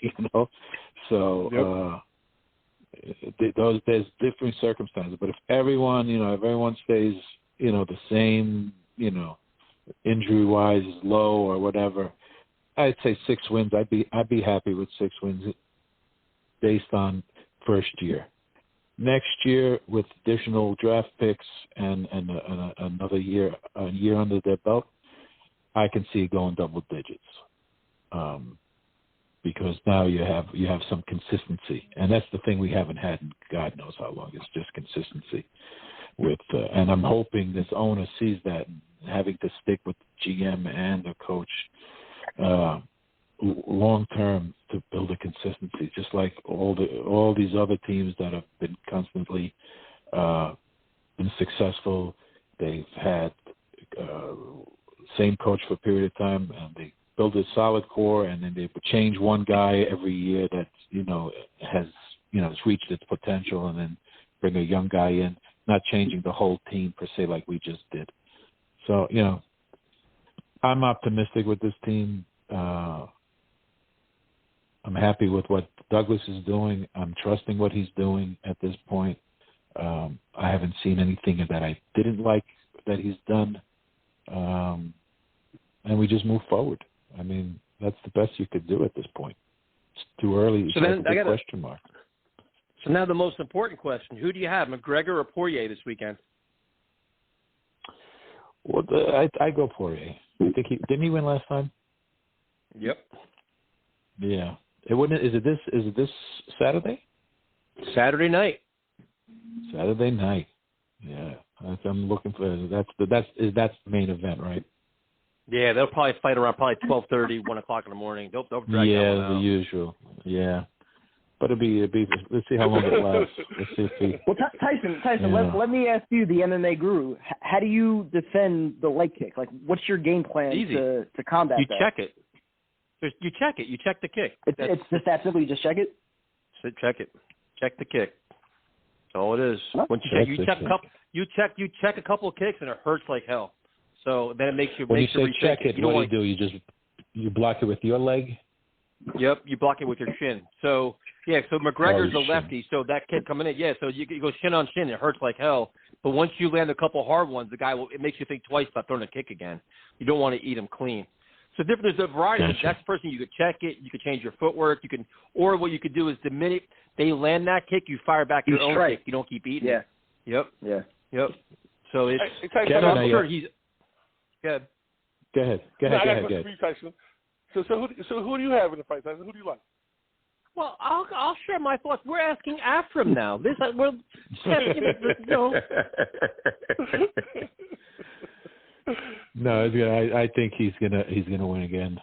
Speaker 8: So there's different circumstances. But if everyone stays the same, injury-wise low or whatever, I'd say 6 wins. I'd be happy with 6 wins based on first year. Next year, with additional draft picks and another year under their belt, I can see it going double digits. Because now you have some consistency, and that's the thing we haven't had in God knows how long. It's just consistency. And I'm hoping this owner sees that, having to stick with the GM and the coach long term to build a consistency, just like all these other teams that have been constantly been successful. They've had same coach for a period of time, and they build a solid core, and then they change one guy every year that has reached its potential, and then bring a young guy in, not changing the whole team per se like we just did. So I'm optimistic with this team. I'm happy with what Douglas is doing. I'm trusting what he's doing at this point. I haven't seen anything that I didn't like that he's done. And we just move forward. I mean, that's the best you could do at this point. It's too early. It's like a big question mark.
Speaker 3: So now the most important question: who do you have, McGregor or Poirier this weekend?
Speaker 8: Well, I go Poirier. I think didn't he win last time?
Speaker 3: Yep.
Speaker 8: Yeah. Is it this Saturday?
Speaker 3: Saturday night.
Speaker 8: Saturday night. Yeah. I'm looking for that's the main event, right?
Speaker 3: Yeah, they'll probably fight around 12:30, 1 o'clock in the morning. They'll drag that one out.
Speaker 8: The usual. Yeah. But it'll be. Let's see how long it lasts. Let's see if he.
Speaker 4: Well, Tyson, let me ask you, the MMA guru, how do you defend the leg kick? Like, what's your game plan to combat that?
Speaker 3: You check it. You check it. You check the kick.
Speaker 4: It's just that simple. You just check it.
Speaker 3: Check it. Check the kick. That's all it is. Once you check a couple of kicks, and it hurts like hell. So then it makes you.
Speaker 8: When you say check it, what do you do? You block it with your leg.
Speaker 3: Yep, you block it with your shin. So McGregor's a lefty, so that kid coming in, so you go shin on shin, it hurts like hell. But once you land a couple hard ones, it makes you think twice about throwing a kick again. You don't want to eat them clean. So there's a variety. Gotcha. That's the first thing. You could check it. You could change your footwork. Or what you could do is the minute they land that kick, you fire back your own kick. You don't keep eating it. Yep.
Speaker 4: Yeah.
Speaker 3: Yep. So it's.
Speaker 5: I'm
Speaker 3: sure he's. Good.
Speaker 8: Go ahead.
Speaker 5: Tyson. So who do you have in the fight, Tyson? Who do you like?
Speaker 3: Well, I'll share my thoughts. We're asking after him now.
Speaker 8: No, I think he's gonna win again.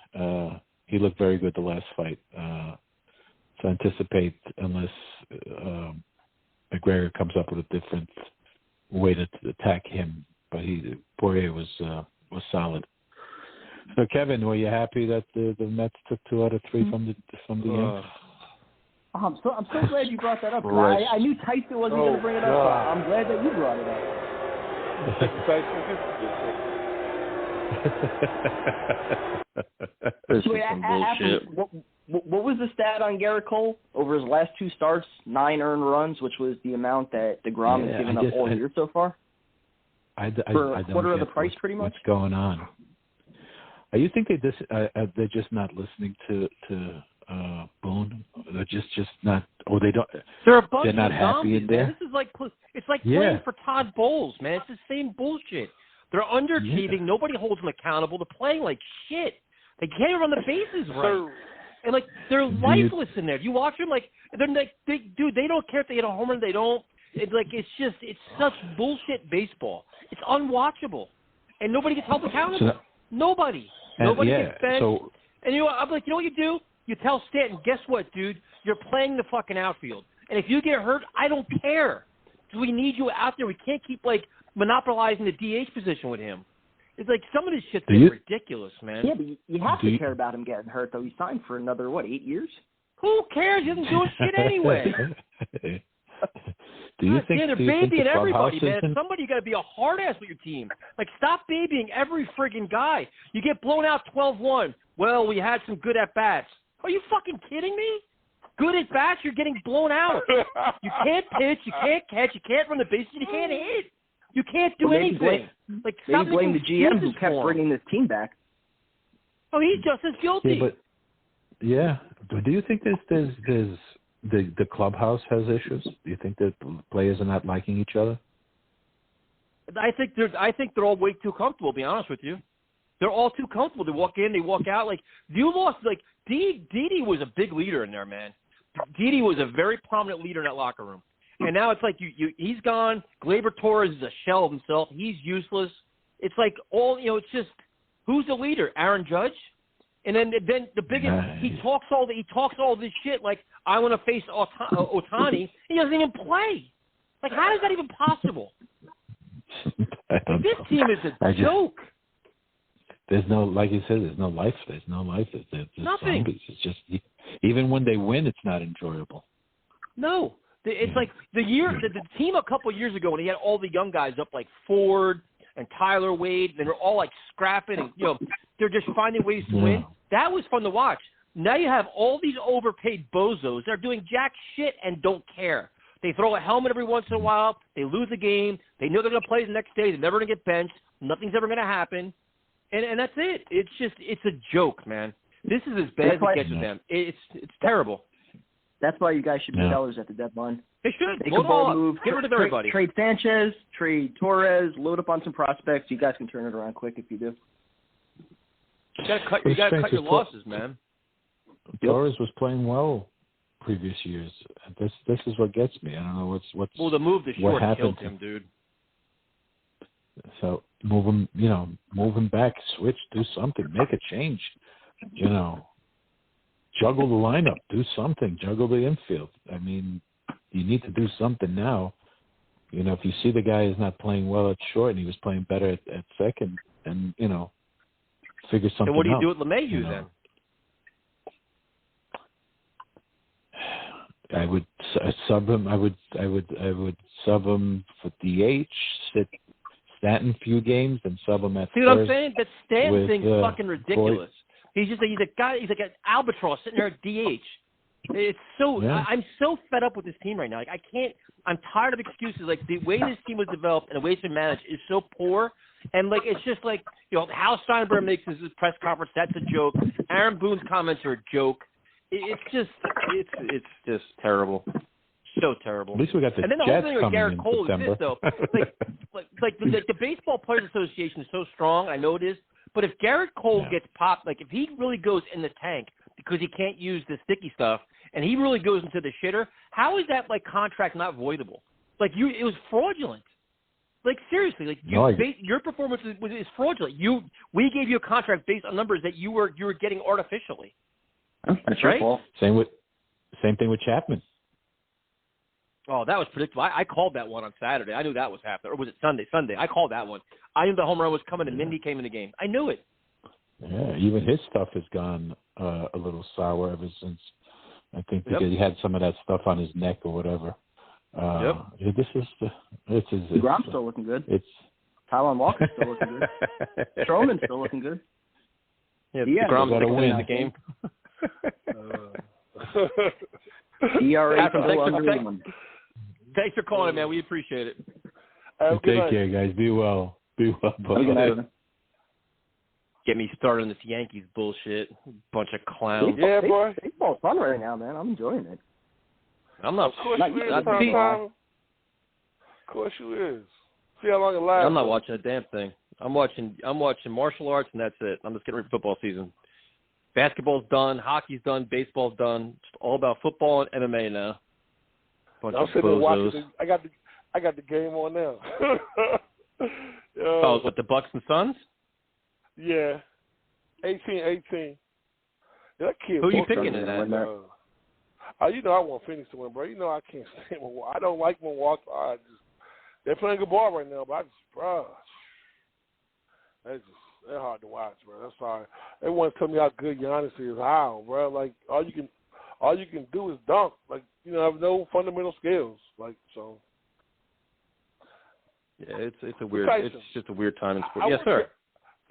Speaker 8: He looked very good the last fight. So anticipate, unless McGregor comes up with a different way to attack him, but Poirier was solid. So Kevin, were you happy that the Mets took 2 out of 3 from the Yankees?
Speaker 4: I'm so glad you brought that up. I knew Tyson wasn't going to bring it up. So I'm glad that you brought it up.
Speaker 3: This is some bullshit.
Speaker 4: What was the stat on Garrett Cole over his last 2 starts? 9 earned runs, which was the amount that DeGrom has given up all year so far. For a quarter of the price, pretty much.
Speaker 8: What's going on? You think they're just not listening to Boone? They're just not, or they don't.
Speaker 3: They're a bunch
Speaker 8: they're not
Speaker 3: of
Speaker 8: happy
Speaker 3: zombies,
Speaker 8: in there.
Speaker 3: Man. This is like playing for Todd Bowles, man. It's the same bullshit. They're underachieving. Yeah. Nobody holds them accountable. They're playing like shit. They can't even run the bases right. And they're lifeless in there. You watch them, they don't care if they hit a homer. They don't. It's such bullshit baseball. It's unwatchable, and nobody gets held accountable. Nobody gets benched. And I'm like, you know what you do? You tell Stanton, guess what, dude? You're playing the fucking outfield, and if you get hurt, I don't care. We need you out there. We can't keep monopolizing the DH position with him. It's like some of this shit's ridiculous, man.
Speaker 4: Yeah, but you have to care about him getting hurt, though. He signed for another 8 years?
Speaker 3: Who cares? He doesn't do shit anyway. They're babying everybody, man. Somebody got to be a hard ass with your team. Stop babying every friggin' guy. You get blown out 12-1. Well, we had some good at bats. Are you fucking kidding me? Good at bats, you're getting blown out. You can't pitch, you can't catch, you can't run the bases, you can't hit. You can't do anything.
Speaker 4: Maybe blame the GM who kept bringing this team back.
Speaker 3: Oh, he's just as guilty.
Speaker 8: Do you think there's the clubhouse has issues? Do you think that players are not liking each other?
Speaker 3: I think they're all way too comfortable. To be honest with you, they're all too comfortable. They walk in, they walk out. You lost. Didi was a big leader in there, man. Didi was a very prominent leader in that locker room, and now it's he's gone. Gleyber Torres is a shell of himself. He's useless. It's it's just who's the leader? Aaron Judge. And then the biggest he talks all this shit I want to face Ohtani. He doesn't even play. How is that even possible? This team is a joke.
Speaker 8: There's no, like you said, there's no life. There's no life. There's
Speaker 3: nothing.
Speaker 8: Zombies. It's just even when they win, it's not enjoyable.
Speaker 3: No, it's the team a couple of years ago when he had all the young guys up Ford and Tyler Wade, and they're all scrapping and they're just finding ways to win. That was fun to watch. Now you have all these overpaid bozos. They're doing jack shit and don't care. They throw a helmet every once in a while. They lose a game. They know they're going to play the next day. They're never going to get benched. Nothing's ever going to happen. And that's it. It's a joke, man. This is as bad as it gets with them. It's terrible.
Speaker 4: That's why you guys should be sellers at the deadline.
Speaker 3: They should.
Speaker 4: Make a bold move.
Speaker 3: Get rid of everybody.
Speaker 4: Trade Sanchez, trade Torres, load up on some prospects. You guys can turn it around quick if you do.
Speaker 3: You got to cut your losses, man.
Speaker 8: Torres was playing well previous years. This is what gets me. I don't know what's.
Speaker 3: Well, the move to short killed him, dude.
Speaker 8: So move him back, switch, do something, make a change. Juggle the lineup, do something, juggle the infield. I mean, you need to do something now. If you see the guy is not playing well at short and he was playing better at second, and figure something out.
Speaker 3: And what do you do with LeMahieu then?
Speaker 8: I would sub him. I would sub him for DH. Sit Stanton few games and sub him at.
Speaker 3: See what I'm saying? That Stanton thing's fucking ridiculous. He's a guy. He's like an albatross sitting there at DH. It's so. Yeah. I'm so fed up with this team right now. I can't. I'm tired of excuses. The way this team was developed and the way it's been managed is so poor. And it's just Hal Steinberg makes his press conference. That's a joke. Aaron Boone's comments are a joke. It's just terrible. So terrible.
Speaker 8: At least we got the
Speaker 3: and then the
Speaker 8: Jets
Speaker 3: whole thing with Garrett
Speaker 8: in
Speaker 3: Cole
Speaker 8: September.
Speaker 3: is this, though. The Baseball Players Association is so strong. I know it is. But if Garrett Cole gets popped, if he really goes in the tank because he can't use the sticky stuff, and he really goes into the shitter, how is that contract not voidable? It was fraudulent. Seriously, your performance is fraudulent. We gave you a contract based on numbers that you were getting artificially.
Speaker 4: That's right.
Speaker 8: Same thing with Chapman.
Speaker 3: Oh, that was predictable. I called that one on Saturday. I knew that was happening. Or was it Sunday? Sunday. I called that one. I knew the home run was coming, and Mindy came in the game. I knew it.
Speaker 8: Yeah, even his stuff has gone a little sour ever since. I think because he had some of that stuff on his neck or whatever.
Speaker 4: DeGrom's still looking good. Tyler Walker's still looking good. Stroman's still looking good.
Speaker 3: Yeah, DeGrom's got to win the game.
Speaker 4: ERA
Speaker 3: Thanks for calling, man. We appreciate it.
Speaker 8: Take care, guys. Be well. Be well.
Speaker 3: Get me started on this Yankees bullshit. Bunch of clowns.
Speaker 5: Yeah, boy.
Speaker 4: Baseball's fun right now, man. I'm enjoying it.
Speaker 3: I'm not.
Speaker 5: Of course you is. Of course you is. See how long it lasts.
Speaker 3: I'm not watching a damn thing. I'm watching martial arts, and that's it. I'm just getting ready for football season. Basketball's done. Hockey's done. Baseball's done. It's all about football and MMA now.
Speaker 5: I'm sitting there watching. I got I got the game on now.
Speaker 3: Oh, what, the Bucks and Suns?
Speaker 5: Yeah, 18-18. That kid.
Speaker 3: Who are you picking in that?
Speaker 5: You know I want Phoenix to win, bro. You know I can't stand Milwaukee. I don't like Milwaukee. They're playing good ball right now, but they're hard to watch, bro. That's sorry. Everyone tell me how good Giannis is. How, bro? Like all you can do is dunk. Like have no fundamental skills. Like so.
Speaker 3: Yeah, it's a weird. It's just a weird time in sports. Yes, sir.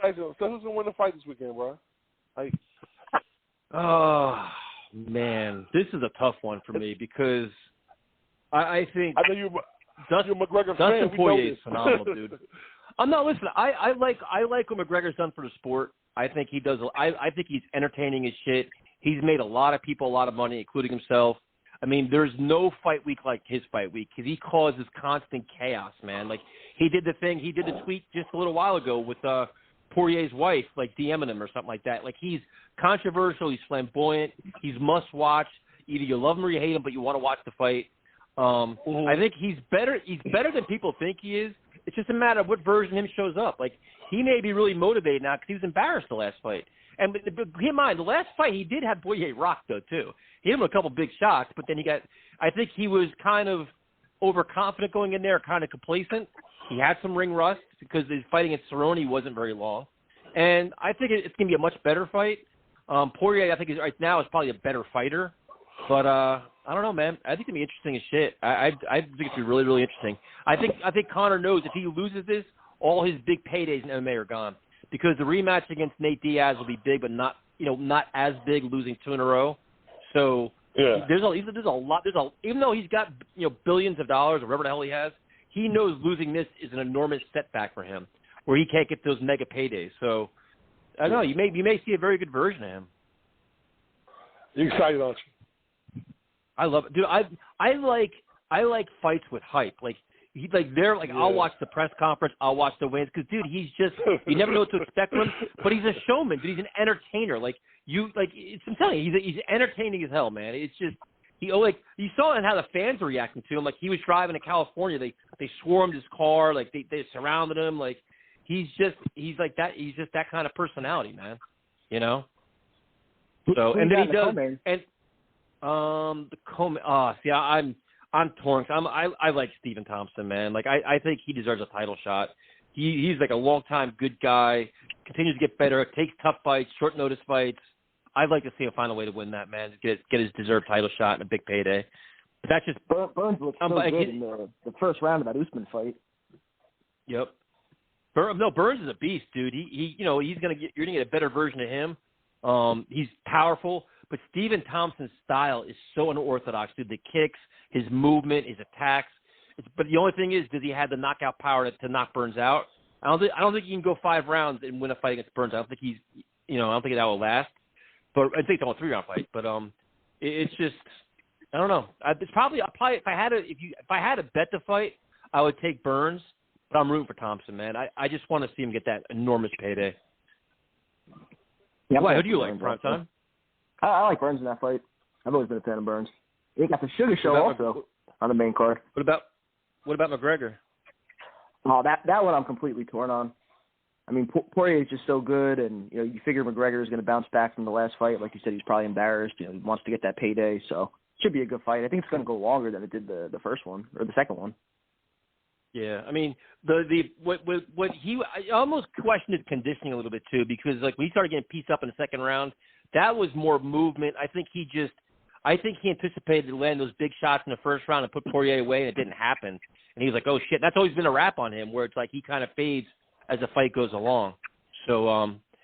Speaker 5: Tyson, so who's gonna win the fight this weekend, bro? Like,
Speaker 3: oh man, this is a tough one for me because I think
Speaker 5: I know you're McGregor fan.
Speaker 3: Dustin Poirier is phenomenal, dude. No, listen, I like what McGregor's done for the sport. I think he does. I think he's entertaining as shit. He's made a lot of people a lot of money, including himself. I mean, there's no fight week like his fight week because he causes constant chaos, man. Like he did the tweet just a little while ago with Poirier's wife, like DMing him or something like that. Like he's controversial, he's flamboyant, he's must watch. Either you love him or you hate him, but you want to watch the fight. I think he's better than people think he is. It's just a matter of what version of him shows up. Like he may be really motivated now because he was embarrassed the last fight. And but keep in mind, the last fight he did have Poirier rocked though too. He hit him a couple big shots, but then I think he was kind of overconfident going in there, kind of complacent. He had some ring rust because his fight against Cerrone wasn't very long. And I think it's going to be a much better fight. Poirier, I think, right now is probably a better fighter. But I don't know, man. I think it's going to be interesting as shit. I think it's going to be really, really interesting. I think Conor knows if he loses this, all his big paydays in MMA are gone. Because the rematch against Nate Diaz will be big, but not as big, losing 2 in a row. So yeah. There's a lot. Even though he's got billions of dollars or whatever the hell he has, he knows losing this is an enormous setback for him, where he can't get those mega paydays. So I don't know. You may see a very good version of him.
Speaker 5: You excited, aren't you?
Speaker 3: I love it, dude. I like fights with hype. I'll watch the press conference. I'll watch the wins because, dude, he's just you never know what to expect from him. But he's a showman, dude. He's an entertainer. I'm telling you, he's entertaining as hell, man. It's just you saw how the fans were reacting to him. Like he was driving to California, they swarmed his car, like they surrounded him. Like he's like that. He's just that kind of personality, man. So and then he does the Coleman. I'm torn. I like Stephen Thompson, man. Like I think he deserves a title shot. He's like a long time good guy. Continues to get better. Takes tough fights, short notice fights. I'd like to see him find a way to win that, man. Get his deserved title shot and a big payday. But that's just
Speaker 4: Burns looked so good in the first round of that Usman fight.
Speaker 3: Yep. Burns is a beast, dude. You're gonna get a better version of him. He's powerful, but Stephen Thompson's style is so unorthodox, dude. The kicks, his movement, his attacks. But the only thing is, does he have the knockout power to knock Burns out? I don't think he can go 5 rounds and win a fight against Burns. I don't think that will last. But I think it's only a 3-round fight. But it's just I don't know. It's probably if I had to bet the fight, I would take Burns. But I'm rooting for Thompson, man. I just want to see him get that enormous payday.
Speaker 4: Yeah,
Speaker 3: who do you like, prime time?
Speaker 4: I like Burns in that fight. I've always been a fan of Burns. He got the Sugar Show also on the main card.
Speaker 3: What about McGregor?
Speaker 4: Oh, that one I'm completely torn on. I mean, Poirier is just so good, and you figure McGregor is going to bounce back from the last fight. Like you said, he's probably embarrassed. He wants to get that payday, so it should be a good fight. I think it's going to go longer than it did the first one or the second one.
Speaker 3: Yeah, I mean, I almost questioned his conditioning a little bit too, because when he started getting pieced up in the second round, that was more movement. I think he anticipated to land those big shots in the first round and put Poirier away, and it didn't happen. And he was like, oh shit, that's always been a rap on him, where it's like he kind of fades as the fight goes along. So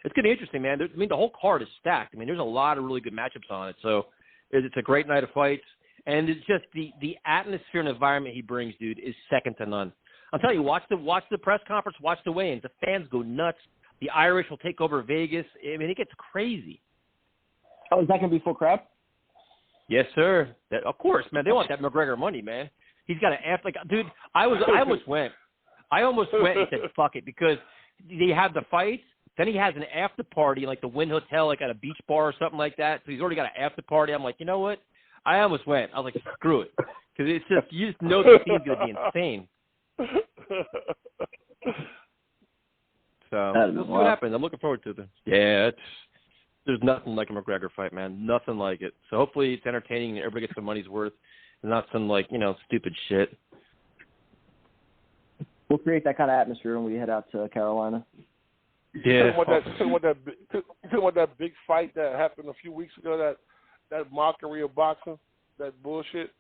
Speaker 3: it's going to be interesting, man. The whole card is stacked. I mean, there's a lot of really good matchups on it. So it's a great night of fights. And it's just the atmosphere and environment he brings, dude, is second to none. I'm telling you, watch the press conference, watch the weigh-ins. The fans go nuts. The Irish will take over Vegas. I mean, it gets crazy.
Speaker 4: Oh, is that going to be full crowd?
Speaker 3: Yes, sir. Of course, man. They want that McGregor money, man. He's got dude, I almost went and said, fuck it, because they have the fights. Then he has an after party, like the Wynn Hotel, like at a beach bar or something like that. So he's already got an after party. I'm like, you know what? I almost went. I was like, screw it, because it's just you just know the scene's gonna be insane. So we'll see what happens. I'm looking forward to it. Yeah, there's nothing like a McGregor fight, man. Nothing like it. So hopefully it's entertaining and everybody gets their money's worth, and not some stupid shit.
Speaker 4: We'll create that kind of atmosphere when we head out to Carolina.
Speaker 5: Yeah. You talking about that big fight that happened a few weeks ago? That mockery of boxing, that bullshit.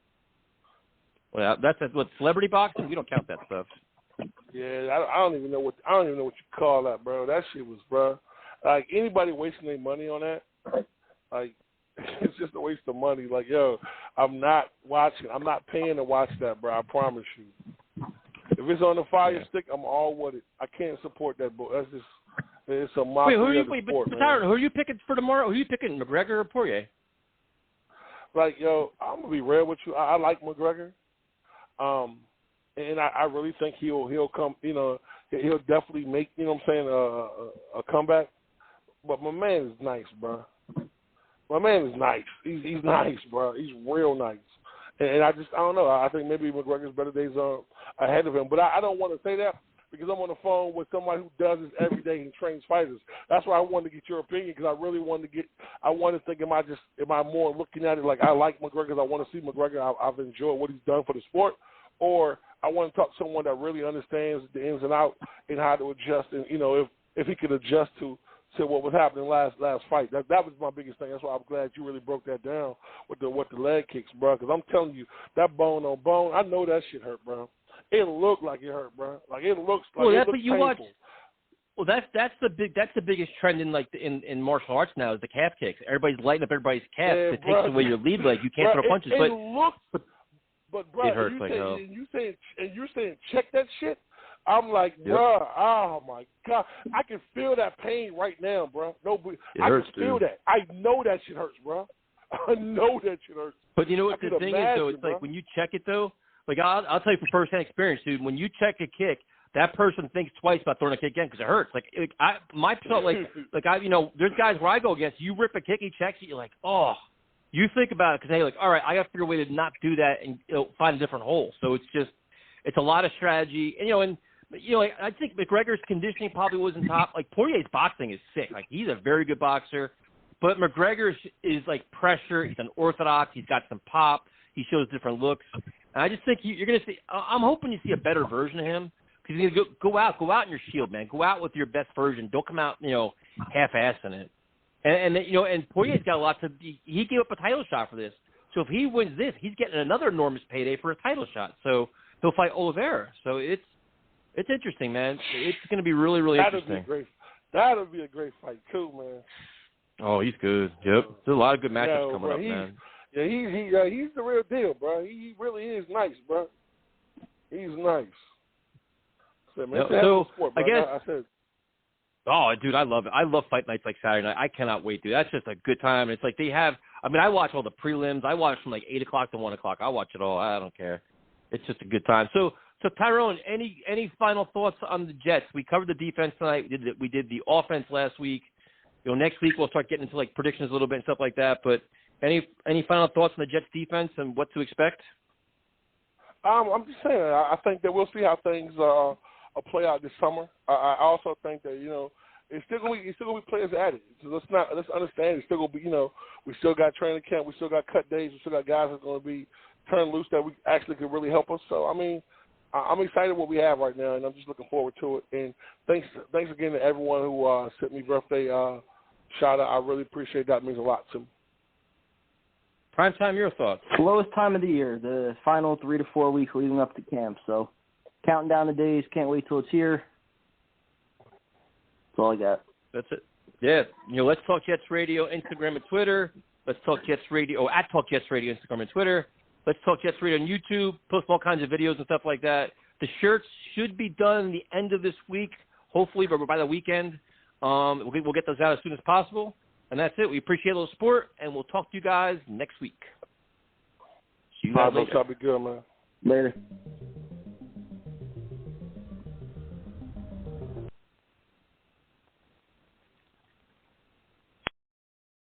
Speaker 3: Well, that's what celebrity boxing. We don't count that stuff.
Speaker 5: Yeah, I don't even know what you call that, bro. That shit was, bro. Like anybody wasting their money on that, like it's just a waste of money. Like, yo, I'm not paying to watch that, bro. I promise you. If it's on the fire stick, I'm all with it. I can't support that, but that's just it's a mockery of the sport, man.
Speaker 3: Tyron, who are you picking for tomorrow? Who are you picking, McGregor or Poirier?
Speaker 5: Like, yo, I'm gonna be real with you. I like McGregor, and I really think he'll come. He'll definitely make a comeback. But my man is nice, bro. My man is nice. He's nice, bro. He's real nice. And I don't know. I think maybe McGregor's better days are ahead of him. But I don't want to say that because I'm on the phone with somebody who does this every day and trains fighters. That's why I wanted to get your opinion because I really wanted to think, am I more looking at it like I like McGregor, I want to see McGregor, I've enjoyed what he's done for the sport, or I want to talk to someone that really understands the ins and outs and how to adjust and, if he could adjust to what was happening last fight. That was my biggest thing. That's why I'm glad you really broke that down with the leg kicks, bro. Because I'm telling you, that bone on bone, I know that shit hurt, bro. It looked like it hurt, bro. Like it looks like it looks painful. Watch.
Speaker 3: Well, that's the biggest trend in martial arts now is the calf kicks. Everybody's lighting up everybody's calf.
Speaker 5: Yeah,
Speaker 3: it takes away your lead leg. You can't throw punches.
Speaker 5: But bro,
Speaker 3: it hurts like hell.
Speaker 5: And you're saying check that shit. I'm like, bro, oh my God, I can feel that pain right now, bro. I can feel that. I know that shit hurts, bro. I know that shit hurts.
Speaker 3: But you know what the thing is, though? It's like when you check it, though. Like I'll tell you from firsthand experience, dude. When you check a kick, that person thinks twice about throwing a kick again because it hurts. There's guys where I go against. You rip a kick, he checks it, you're like, oh. You think about it because hey, like, all right, I got to figure a way to not do that and find a different hole. So it's a lot of strategy, and I think McGregor's conditioning probably wasn't top. Like Poirier's boxing is sick. Like he's a very good boxer, but McGregor's is like pressure. He's unorthodox. He's got some pop. He shows different looks. And I just think you're going to see. I'm hoping you see a better version of him because he's going to go out in your shield, man. Go out with your best version. Don't come out, half-assing it. And Poirier's got a lot to. He gave up a title shot for this. So if he wins this, he's getting another enormous payday for a title shot. So he'll fight Oliveira. So it's interesting, man. It's going to be really, really interesting.
Speaker 5: That'll be a great fight too, man.
Speaker 3: Oh, he's good. Yep. There's a lot of good matchups coming up, man.
Speaker 5: Yeah, he's the real deal, bro. He really is nice, bro. He's nice. So, man, sport, bro. I said.
Speaker 3: Oh, dude, I love it. I love fight nights like Saturday night. I cannot wait, dude. That's just a good time. It's like they have. I mean, I watch all the prelims. I watch from like 8 o'clock to 1 o'clock. I watch it all. I don't care. It's just a good time. So Tyrone, any final thoughts on the Jets? We covered the defense tonight. We did the offense last week. Next week we'll start getting into like predictions a little bit and stuff like that. But any final thoughts on the Jets defense and what to expect?
Speaker 5: I'm just saying. I think that we'll see how things play out this summer. I also think that it's still gonna be players added. So let's understand it's still gonna be we still got training camp, we still got cut days, we still got guys that's gonna be turned loose that we actually could really help us. So I mean, I'm excited what we have right now, and I'm just looking forward to it. And thanks again to everyone who sent me birthday shout out. I really appreciate that. It means a lot to me.
Speaker 3: Prime time, your thoughts?
Speaker 4: Slowest time of the year, the final 3 to 4 weeks leading up to camp. So counting down the days, can't wait till it's here. That's all I got.
Speaker 3: That's it. Yeah. Let's Talk Jets Radio, Instagram and Twitter. Let's Talk Jets Radio, at Talk Jets Radio, Instagram and Twitter. Let's Talk Jets Radio on YouTube. Post all kinds of videos and stuff like that. The shirts should be done the end of this week, hopefully, but by the weekend. We'll get those out as soon as possible. And that's it. We appreciate a little support, and we'll talk to you guys next week. See you guys later.
Speaker 5: Y'all be good, man.
Speaker 4: Later.